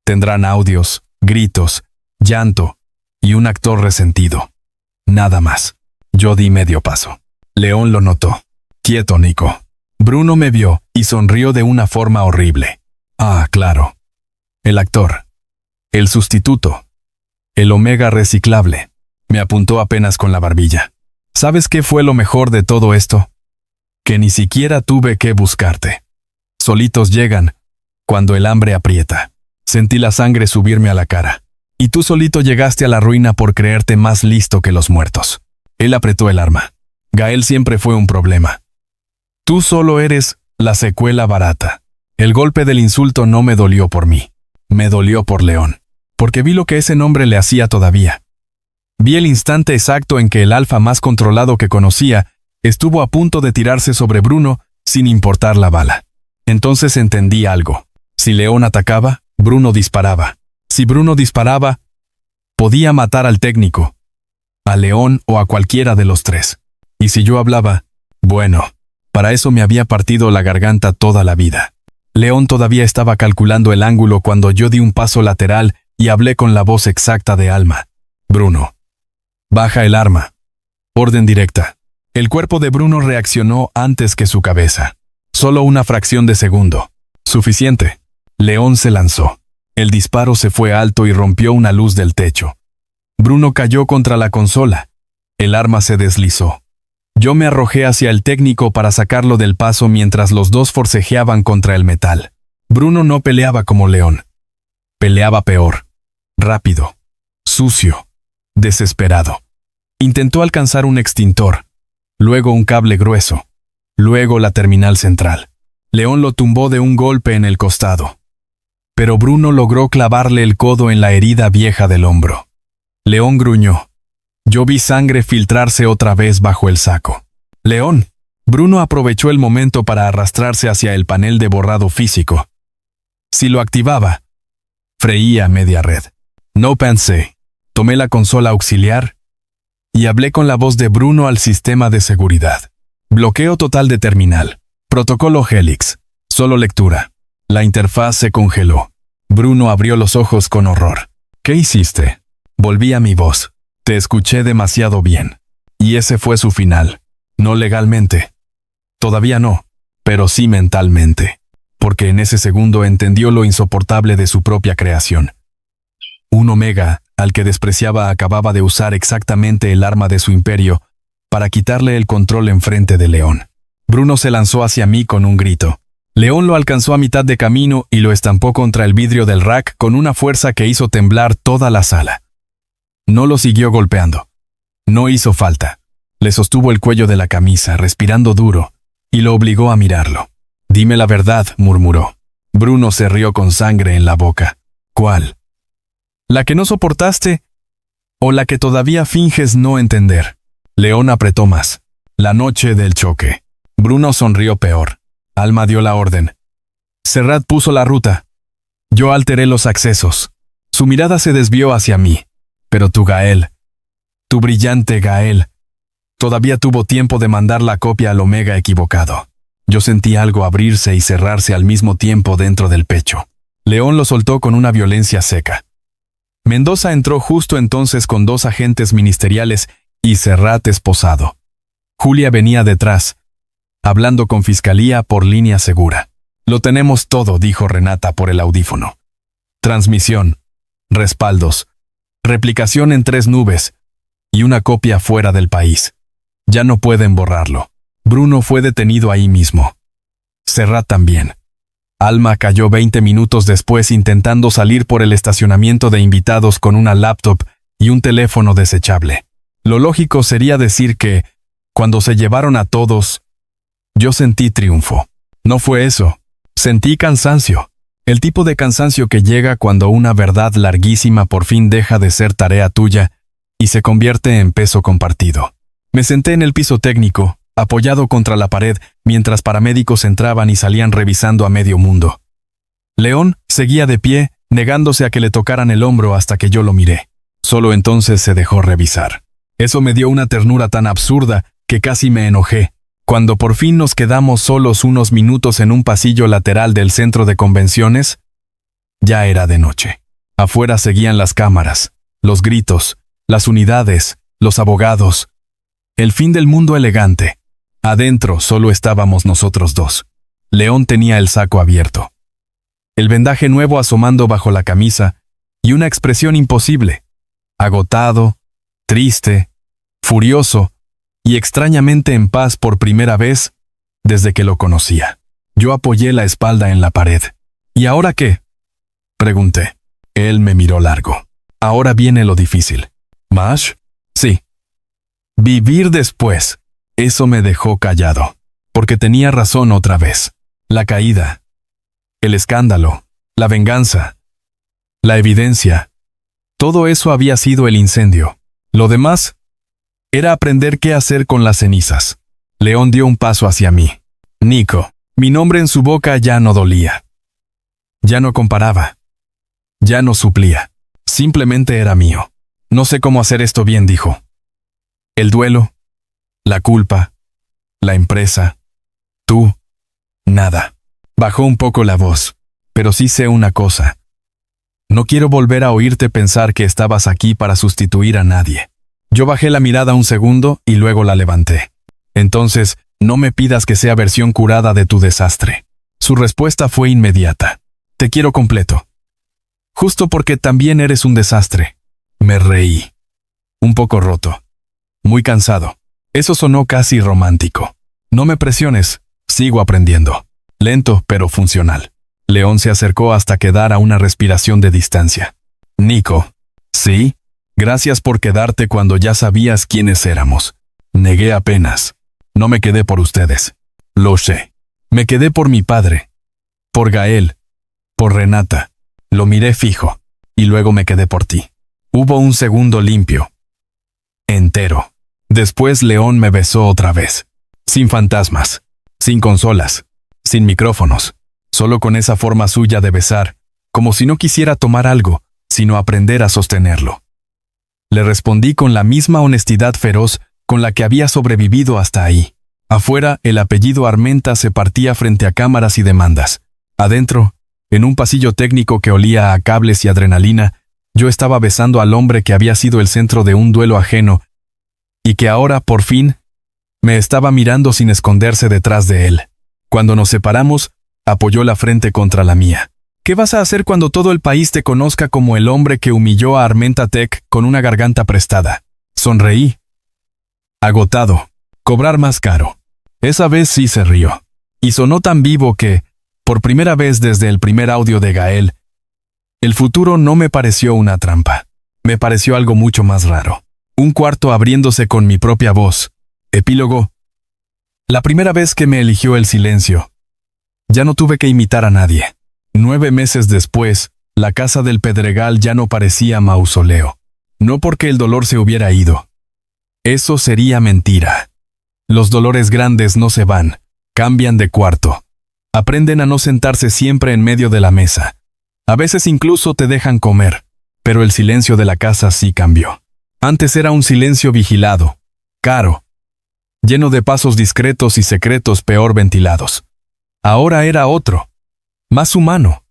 Tendrán audios, gritos, llanto y un actor resentido. Nada más. Yo di medio paso. León lo notó. Quieto, Nico. Bruno me vio y sonrió de una forma horrible. Ah, claro. El actor. El sustituto. El Omega reciclable. Me apuntó apenas con la barbilla. ¿Sabes qué fue lo mejor de todo esto? Que ni siquiera tuve que buscarte. Solitos llegan, cuando el hambre aprieta. Sentí la sangre subirme a la cara. Y tú solito llegaste a la ruina por creerte más listo que los muertos. Él apretó el arma. Gael siempre fue un problema. Tú solo eres la secuela barata. El golpe del insulto no me dolió por mí. Me dolió por León. Porque vi lo que ese nombre le hacía todavía. Vi el instante exacto en que el alfa más controlado que conocía estuvo a punto de tirarse sobre Bruno sin importar la bala. Entonces entendí algo. Si León atacaba, Bruno disparaba. Si Bruno disparaba, podía matar al técnico, a León o a cualquiera de los tres. Y si yo hablaba, bueno, para eso me había partido la garganta toda la vida. León todavía estaba calculando el ángulo cuando yo di un paso lateral y hablé con la voz exacta de Alma. Bruno. Baja el arma. Orden directa. El cuerpo de Bruno reaccionó antes que su cabeza. Solo una fracción de segundo. Suficiente. León se lanzó. El disparo se fue alto y rompió una luz del techo. Bruno cayó contra la consola. El arma se deslizó. Yo me arrojé hacia el técnico para sacarlo del paso mientras los dos forcejeaban contra el metal. Bruno no peleaba como León. Peleaba peor. Rápido. Sucio. Desesperado. Intentó alcanzar un extintor. Luego un cable grueso. Luego la terminal central. León lo tumbó de un golpe en el costado. Pero Bruno logró clavarle el codo en la herida vieja del hombro. León gruñó. Yo vi sangre filtrarse otra vez bajo el saco. ¡León! Bruno aprovechó el momento para arrastrarse hacia el panel de borrado físico. Si lo activaba, freía media red. No pensé. Tomé la consola auxiliar y hablé con la voz de Bruno al sistema de seguridad. Bloqueo total de terminal. Protocolo Helix. Solo lectura. La interfaz se congeló. Bruno abrió los ojos con horror. ¿Qué hiciste? Volví a mi voz. Te escuché demasiado bien. Y ese fue su final. No legalmente. Todavía no, pero sí mentalmente. Porque en ese segundo entendió lo insoportable de su propia creación. Un Omega, al que despreciaba, acababa de usar exactamente el arma de su imperio para quitarle el control enfrente de León. Bruno se lanzó hacia mí con un grito. León lo alcanzó a mitad de camino y lo estampó contra el vidrio del rack con una fuerza que hizo temblar toda la sala. No lo siguió golpeando. No hizo falta. Le sostuvo el cuello de la camisa, respirando duro, y lo obligó a mirarlo. Dime la verdad, murmuró. Bruno se rió con sangre en la boca. ¿Cuál? ¿La que no soportaste? ¿O la que todavía finges no entender? León apretó más. La noche del choque. Bruno sonrió peor. Alma dio la orden. Serrat puso la ruta. Yo alteré los accesos. Su mirada se desvió hacia mí. Pero tu Gael, tu brillante Gael, todavía tuvo tiempo de mandar la copia al Omega equivocado. Yo sentí algo abrirse y cerrarse al mismo tiempo dentro del pecho. León lo soltó con una violencia seca. Mendoza entró justo entonces con 2 agentes ministeriales y Serrat esposado. Julia venía detrás, hablando con Fiscalía por línea segura. Lo tenemos todo, dijo Renata por el audífono. Transmisión, respaldos, replicación en 3 nubes y una copia fuera del país. Ya no pueden borrarlo. Bruno fue detenido ahí mismo. Serrat también. Alma cayó 20 minutos después intentando salir por el estacionamiento de invitados con una laptop y un teléfono desechable. Lo lógico sería decir que, cuando se llevaron a todos, yo sentí triunfo. No fue eso. Sentí cansancio. El tipo de cansancio que llega cuando una verdad larguísima por fin deja de ser tarea tuya y se convierte en peso compartido. Me senté en el piso técnico, apoyado contra la pared, mientras paramédicos entraban y salían revisando a medio mundo. León seguía de pie, negándose a que le tocaran el hombro hasta que yo lo miré. Solo entonces se dejó revisar. Eso me dio una ternura tan absurda que casi me enojé. Cuando por fin nos quedamos solos unos minutos en un pasillo lateral del centro de convenciones, ya era de noche. Afuera seguían las cámaras, los gritos, las unidades, los abogados, el fin del mundo elegante. Adentro solo estábamos nosotros dos. León tenía el saco abierto, el vendaje nuevo asomando bajo la camisa y una expresión imposible, agotado, triste, furioso y extrañamente en paz por primera vez desde que lo conocía. Yo apoyé la espalda en la pared. ¿Y ahora qué?, pregunté. Él me miró largo. Ahora viene lo difícil. ¿Más? Sí. Vivir después. Eso me dejó callado, porque tenía razón otra vez. La caída, el escándalo, la venganza, la evidencia. Todo eso había sido el incendio. Lo demás era aprender qué hacer con las cenizas. León dio un paso hacia mí. Nico. Mi nombre en su boca ya no dolía. Ya no comparaba. Ya no suplía. Simplemente era mío. No sé cómo hacer esto bien, dijo. El duelo, la culpa, la empresa, tú, nada. Bajó un poco la voz, pero sí sé una cosa. No quiero volver a oírte pensar que estabas aquí para sustituir a nadie. Yo bajé la mirada un segundo y luego la levanté. Entonces, no me pidas que sea versión curada de tu desastre. Su respuesta fue inmediata. Te quiero completo. Justo porque también eres un desastre. Me reí. Un poco roto. Muy cansado. Eso sonó casi romántico. No me presiones, sigo aprendiendo. Lento, pero funcional. León se acercó hasta quedar a una respiración de distancia. Nico. ¿Sí? Gracias por quedarte cuando ya sabías quiénes éramos. Negué apenas. No me quedé por ustedes. Lo sé. Me quedé por mi padre. Por Gael. Por Renata. Lo miré fijo. Y luego me quedé por ti. Hubo un segundo limpio. Entero. Después León me besó otra vez. Sin fantasmas. Sin consolas. Sin micrófonos. Solo con esa forma suya de besar, como si no quisiera tomar algo, sino aprender a sostenerlo. Le respondí con la misma honestidad feroz con la que había sobrevivido hasta ahí. Afuera, el apellido Armenta se partía frente a cámaras y demandas. Adentro, en un pasillo técnico que olía a cables y adrenalina, yo estaba besando al hombre que había sido el centro de un duelo ajeno y que ahora, por fin, me estaba mirando sin esconderse detrás de él. Cuando nos separamos, apoyó la frente contra la mía. ¿Qué vas a hacer cuando todo el país te conozca como el hombre que humilló a Armenta Tech con una garganta prestada? Sonreí. Agotado. Cobrar más caro. Esa vez sí se rió. Y sonó tan vivo que, por primera vez desde el primer audio de Gael, el futuro no me pareció una trampa. Me pareció algo mucho más raro. Un cuarto abriéndose con mi propia voz. Epílogo. La primera vez que me eligió el silencio. Ya no tuve que imitar a nadie. 9 meses después, la casa del Pedregal ya no parecía mausoleo. No porque el dolor se hubiera ido. Eso sería mentira. Los dolores grandes no se van, cambian de cuarto. Aprenden a no sentarse siempre en medio de la mesa. A veces incluso te dejan comer, pero el silencio de la casa sí cambió. Antes era un silencio vigilado, caro, lleno de pasos discretos y secretos peor ventilados. Ahora era otro, más humano,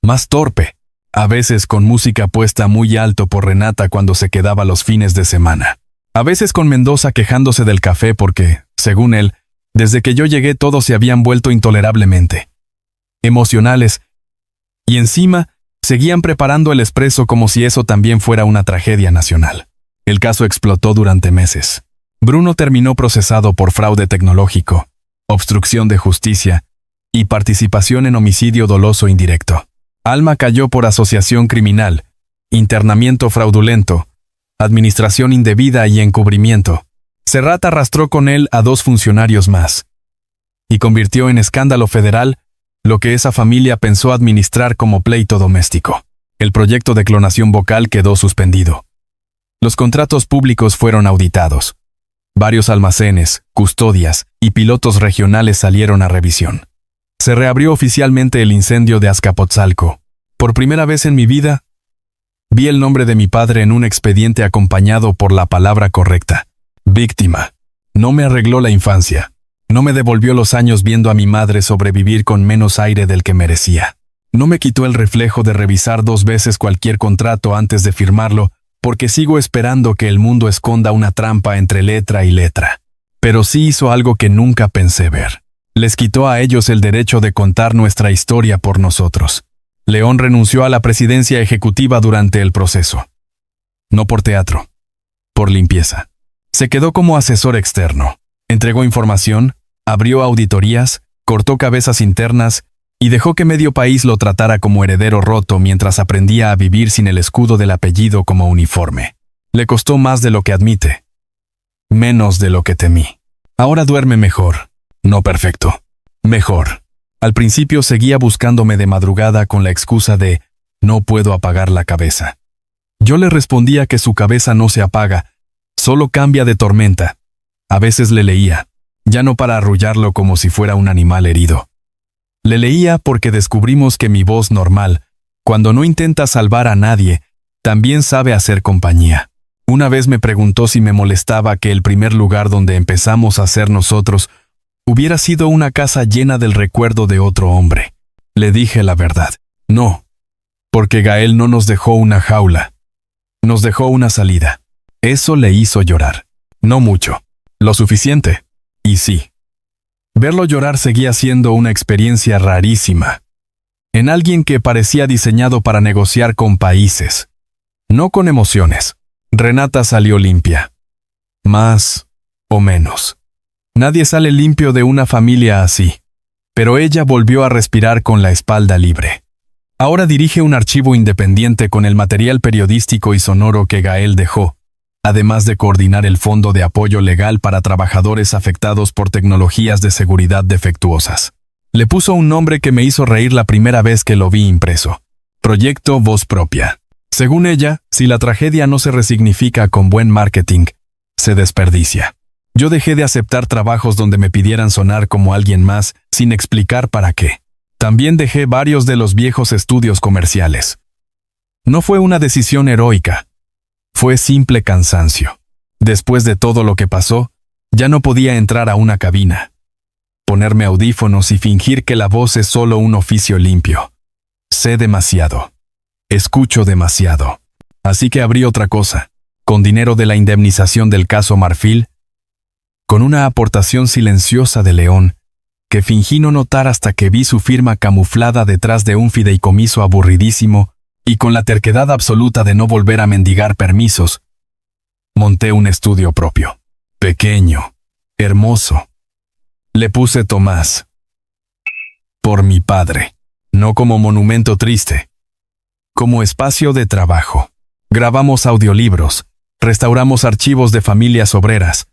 más torpe, a veces con música puesta muy alto por Renata cuando se quedaba los fines de semana. A veces con Mendoza quejándose del café porque, según él, desde que yo llegué todos se habían vuelto intolerablemente emocionales, y encima seguían preparando el espresso como si eso también fuera una tragedia nacional. El caso explotó durante meses. Bruno terminó procesado por fraude tecnológico, obstrucción de justicia y participación en homicidio doloso indirecto. Alma cayó por asociación criminal, internamiento fraudulento, administración indebida y encubrimiento. Serrat arrastró con él a 2 funcionarios más y convirtió en escándalo federal lo que esa familia pensó administrar como pleito doméstico. El proyecto de clonación vocal quedó suspendido. Los contratos públicos fueron auditados. Varios almacenes, custodias y pilotos regionales salieron a revisión. Se reabrió oficialmente el incendio de Azcapotzalco. Por primera vez en mi vida, vi el nombre de mi padre en un expediente acompañado por la palabra correcta. Víctima. No me arregló la infancia. No me devolvió los años viendo a mi madre sobrevivir con menos aire del que merecía. No me quitó el reflejo de revisar 2 veces cualquier contrato antes de firmarlo porque sigo esperando que el mundo esconda una trampa entre letra y letra. Pero sí hizo algo que nunca pensé ver. Les quitó a ellos el derecho de contar nuestra historia por nosotros. León renunció a la presidencia ejecutiva durante el proceso. No por teatro, por limpieza. Se quedó como asesor externo. Entregó información, abrió auditorías, cortó cabezas internas y dejó que medio país lo tratara como heredero roto mientras aprendía a vivir sin el escudo del apellido como uniforme. Le costó más de lo que admite. Menos de lo que temí. Ahora duerme mejor. No perfecto. Mejor. Al principio seguía buscándome de madrugada con la excusa de no puedo apagar la cabeza. Yo le respondía que su cabeza no se apaga, solo cambia de tormenta. A veces le leía, ya no para arrullarlo como si fuera un animal herido. Le leía porque descubrimos que mi voz normal, cuando no intenta salvar a nadie, también sabe hacer compañía. Una vez me preguntó si me molestaba que el primer lugar donde empezamos a ser nosotros hubiera sido una casa llena del recuerdo de otro hombre. Le dije la verdad. No, porque Gael no nos dejó una jaula. Nos dejó una salida. Eso le hizo llorar. No mucho. Lo suficiente. Y sí. Verlo llorar seguía siendo una experiencia rarísima. En alguien que parecía diseñado para negociar con países. No con emociones. Renata salió limpia. Más o menos. Nadie sale limpio de una familia así. Pero ella volvió a respirar con la espalda libre. Ahora dirige un archivo independiente con el material periodístico y sonoro que Gael dejó, además de coordinar el fondo de apoyo legal para trabajadores afectados por tecnologías de seguridad defectuosas. Le puso un nombre que me hizo reír la primera vez que lo vi impreso. Proyecto Voz Propia. Según ella, si la tragedia no se resignifica con buen marketing, se desperdicia. Yo dejé de aceptar trabajos donde me pidieran sonar como alguien más, sin explicar para qué. También dejé varios de los viejos estudios comerciales. No fue una decisión heroica. Fue simple cansancio. Después de todo lo que pasó, ya no podía entrar a una cabina, ponerme audífonos y fingir que la voz es solo un oficio limpio. Sé demasiado. Escucho demasiado. Así que abrí otra cosa. Con dinero de la indemnización del caso Marfil, con una aportación silenciosa de León, que fingí no notar hasta que vi su firma camuflada detrás de un fideicomiso aburridísimo, y con la terquedad absoluta de no volver a mendigar permisos, monté un estudio propio. Pequeño, hermoso. Le puse Tomás. Por mi padre. No como monumento triste. Como espacio de trabajo. Grabamos audiolibros, restauramos archivos de familias obreras,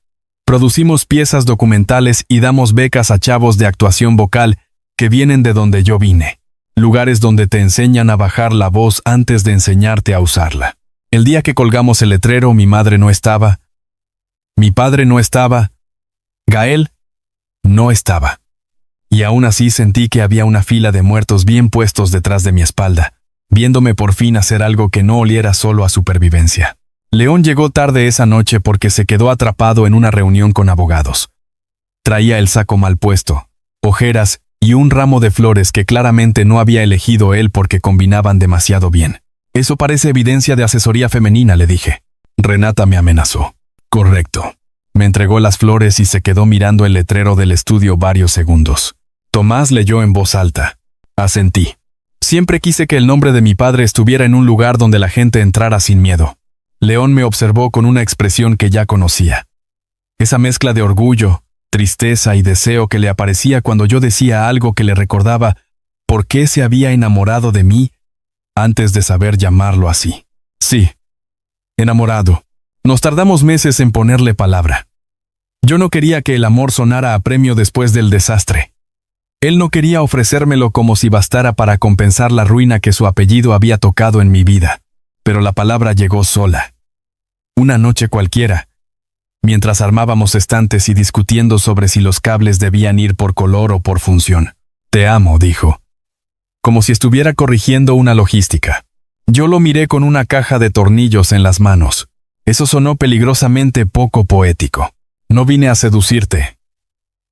producimos piezas documentales y damos becas a chavos de actuación vocal que vienen de donde yo vine. Lugares donde te enseñan a bajar la voz antes de enseñarte a usarla. El día que colgamos el letrero, mi madre no estaba. Mi padre no estaba. Gael no estaba. Y aún así sentí que había una fila de muertos bien puestos detrás de mi espalda, viéndome por fin hacer algo que no oliera solo a supervivencia. León llegó tarde esa noche porque se quedó atrapado en una reunión con abogados. Traía el saco mal puesto, ojeras y un ramo de flores que claramente no había elegido él porque combinaban demasiado bien. Eso parece evidencia de asesoría femenina, le dije. Renata me amenazó. Correcto. Me entregó las flores y se quedó mirando el letrero del estudio varios segundos. Tomás leyó en voz alta. Asentí. Siempre quise que el nombre de mi padre estuviera en un lugar donde la gente entrara sin miedo. León me observó con una expresión que ya conocía. Esa mezcla de orgullo, tristeza y deseo que le aparecía cuando yo decía algo que le recordaba por qué se había enamorado de mí antes de saber llamarlo así. Sí, enamorado. Nos tardamos meses en ponerle palabra. Yo no quería que el amor sonara a premio después del desastre. Él no quería ofrecérmelo como si bastara para compensar la ruina que su apellido había tocado en mi vida. Pero la palabra llegó sola. Una noche cualquiera, mientras armábamos estantes y discutiendo sobre si los cables debían ir por color o por función. Te amo, dijo. Como si estuviera corrigiendo una logística. Yo lo miré con una caja de tornillos en las manos. Eso sonó peligrosamente poco poético. No vine a seducirte.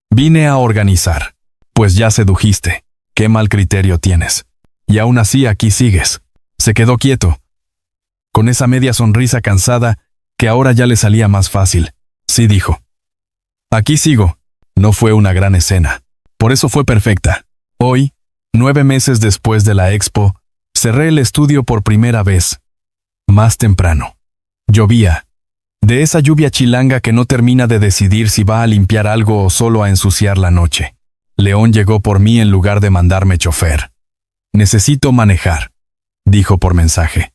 Vine a organizar. Pues ya sedujiste. Qué mal criterio tienes. Y aún así aquí sigues. Se quedó quieto. con esa media sonrisa cansada que ahora ya le salía más fácil. Sí, dijo. Aquí sigo. No fue una gran escena. Por eso fue perfecta. Hoy, 9 meses después de la expo, cerré el estudio por primera vez. Más temprano. Llovía. De esa lluvia chilanga que no termina de decidir si va a limpiar algo o solo a ensuciar la noche. León llegó por mí en lugar de mandarme chofer. Necesito manejar, dijo por mensaje.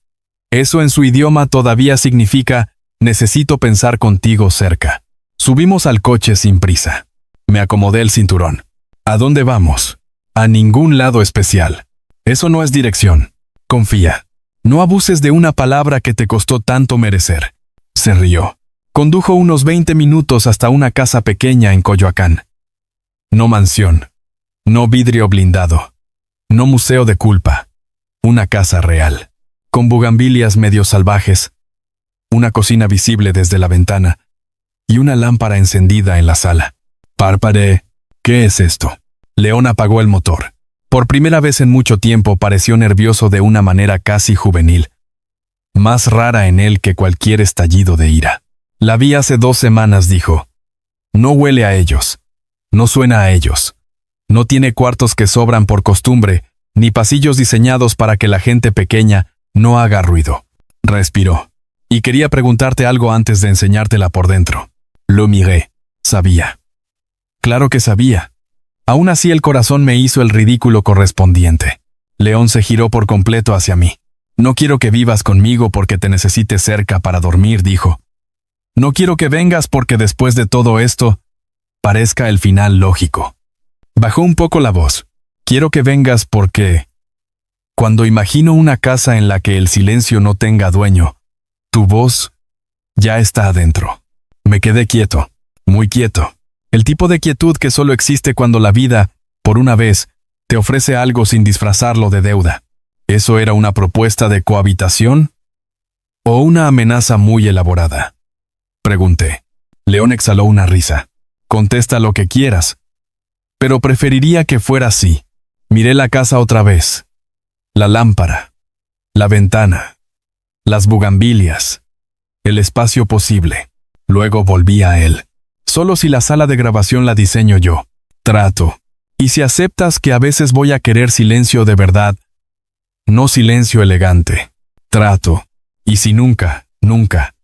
Eso en su idioma todavía significa necesito pensar contigo cerca. Subimos al coche sin prisa. Me acomodé el cinturón. ¿A dónde vamos? A ningún lado especial. Eso no es dirección. Confía. No abuses de una palabra que te costó tanto merecer. Se rió. Condujo unos 20 minutos hasta una casa pequeña en Coyoacán. No mansión. No vidrio blindado. No museo de culpa. Una casa real. Con bugambilias medio salvajes. Una cocina visible desde la ventana. Y una lámpara encendida en la sala. Parpadeé. ¿Qué es esto? León apagó el motor. Por primera vez en mucho tiempo pareció nervioso de una manera casi juvenil. Más rara en él que cualquier estallido de ira. La vi hace 2 semanas, dijo. No huele a ellos. No suena a ellos. No tiene cuartos que sobran por costumbre, ni pasillos diseñados para que la gente pequeña no haga ruido. Respiró. Y quería preguntarte algo antes de enseñártela por dentro. Lo miré. Sabía. Claro que sabía. Aún así el corazón me hizo el ridículo correspondiente. León se giró por completo hacia mí. No quiero que vivas conmigo porque te necesite cerca para dormir, dijo. No quiero que vengas porque después de todo esto, parezca el final lógico. Bajó un poco la voz. Quiero que vengas porque... Cuando imagino una casa en la que el silencio no tenga dueño, tu voz ya está adentro. Me quedé quieto, muy quieto. El tipo de quietud que solo existe cuando la vida, por una vez, te ofrece algo sin disfrazarlo de deuda. ¿Eso era una propuesta de cohabitación? ¿O una amenaza muy elaborada? Pregunté. León exhaló una risa. Contesta lo que quieras. Pero preferiría que fuera así. Miré la casa otra vez. La lámpara. La ventana. Las bugambilias. El espacio posible. Luego volví a él. Solo si la sala de grabación la diseño yo. Trato. Y si aceptas que a veces voy a querer silencio de verdad, no silencio elegante. Trato. Y si nunca, nunca.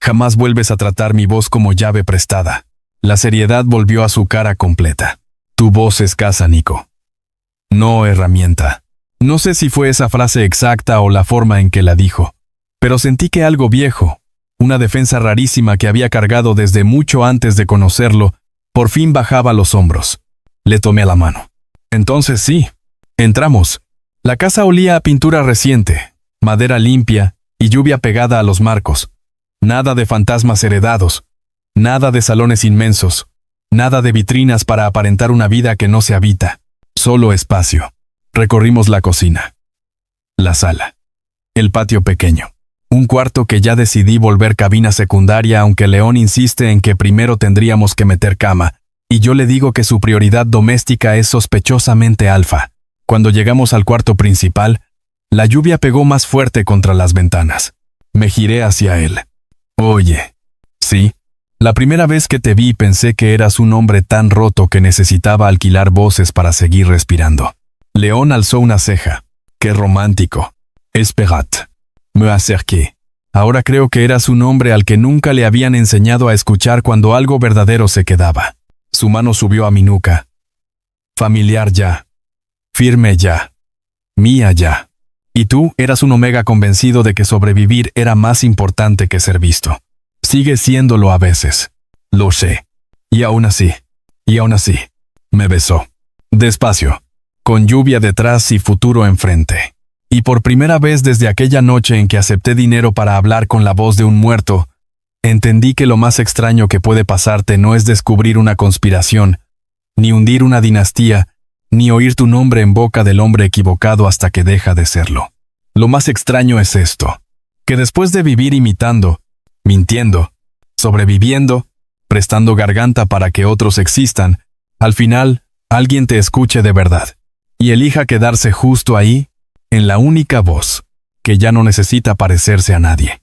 Jamás vuelves a tratar mi voz como llave prestada. La seriedad volvió a su cara completa. Tu voz es casa, Nico. No herramienta. No sé si fue esa frase exacta o la forma en que la dijo, pero sentí que algo viejo, una defensa rarísima que había cargado desde mucho antes de conocerlo, por fin bajaba los hombros. Le tomé la mano. Entonces sí. Entramos. La casa olía a pintura reciente, madera limpia y lluvia pegada a los marcos. Nada de fantasmas heredados. Nada de salones inmensos. Nada de vitrinas para aparentar una vida que no se habita. Solo espacio. Recorrimos la cocina. La sala. El patio pequeño. Un cuarto que ya decidí volver cabina secundaria, aunque León insiste en que primero tendríamos que meter cama, y yo le digo que su prioridad doméstica es sospechosamente alfa. Cuando llegamos al cuarto principal, la lluvia pegó más fuerte contra las ventanas. Me giré hacia él. Oye. Sí. La primera vez que te vi pensé que eras un hombre tan roto que necesitaba alquilar voces para seguir respirando. León alzó una ceja. Qué romántico. Esperat. Me acerqué. Ahora creo que eras un hombre al que nunca le habían enseñado a escuchar cuando algo verdadero se quedaba. Su mano subió a mi nuca. Familiar ya. Firme ya. Mía ya. Y tú eras un omega convencido de que sobrevivir era más importante que ser visto. Sigue siéndolo a veces. Lo sé. Y aún así. Me besó. Despacio. Con lluvia detrás y futuro enfrente. Y por primera vez desde aquella noche en que acepté dinero para hablar con la voz de un muerto, entendí que lo más extraño que puede pasarte no es descubrir una conspiración, ni hundir una dinastía, ni oír tu nombre en boca del hombre equivocado hasta que deja de serlo. Lo más extraño es esto, que después de vivir imitando, mintiendo, sobreviviendo, prestando garganta para que otros existan, al final, alguien te escuche de verdad, y elija quedarse justo ahí, en la única voz que ya no necesita parecerse a nadie.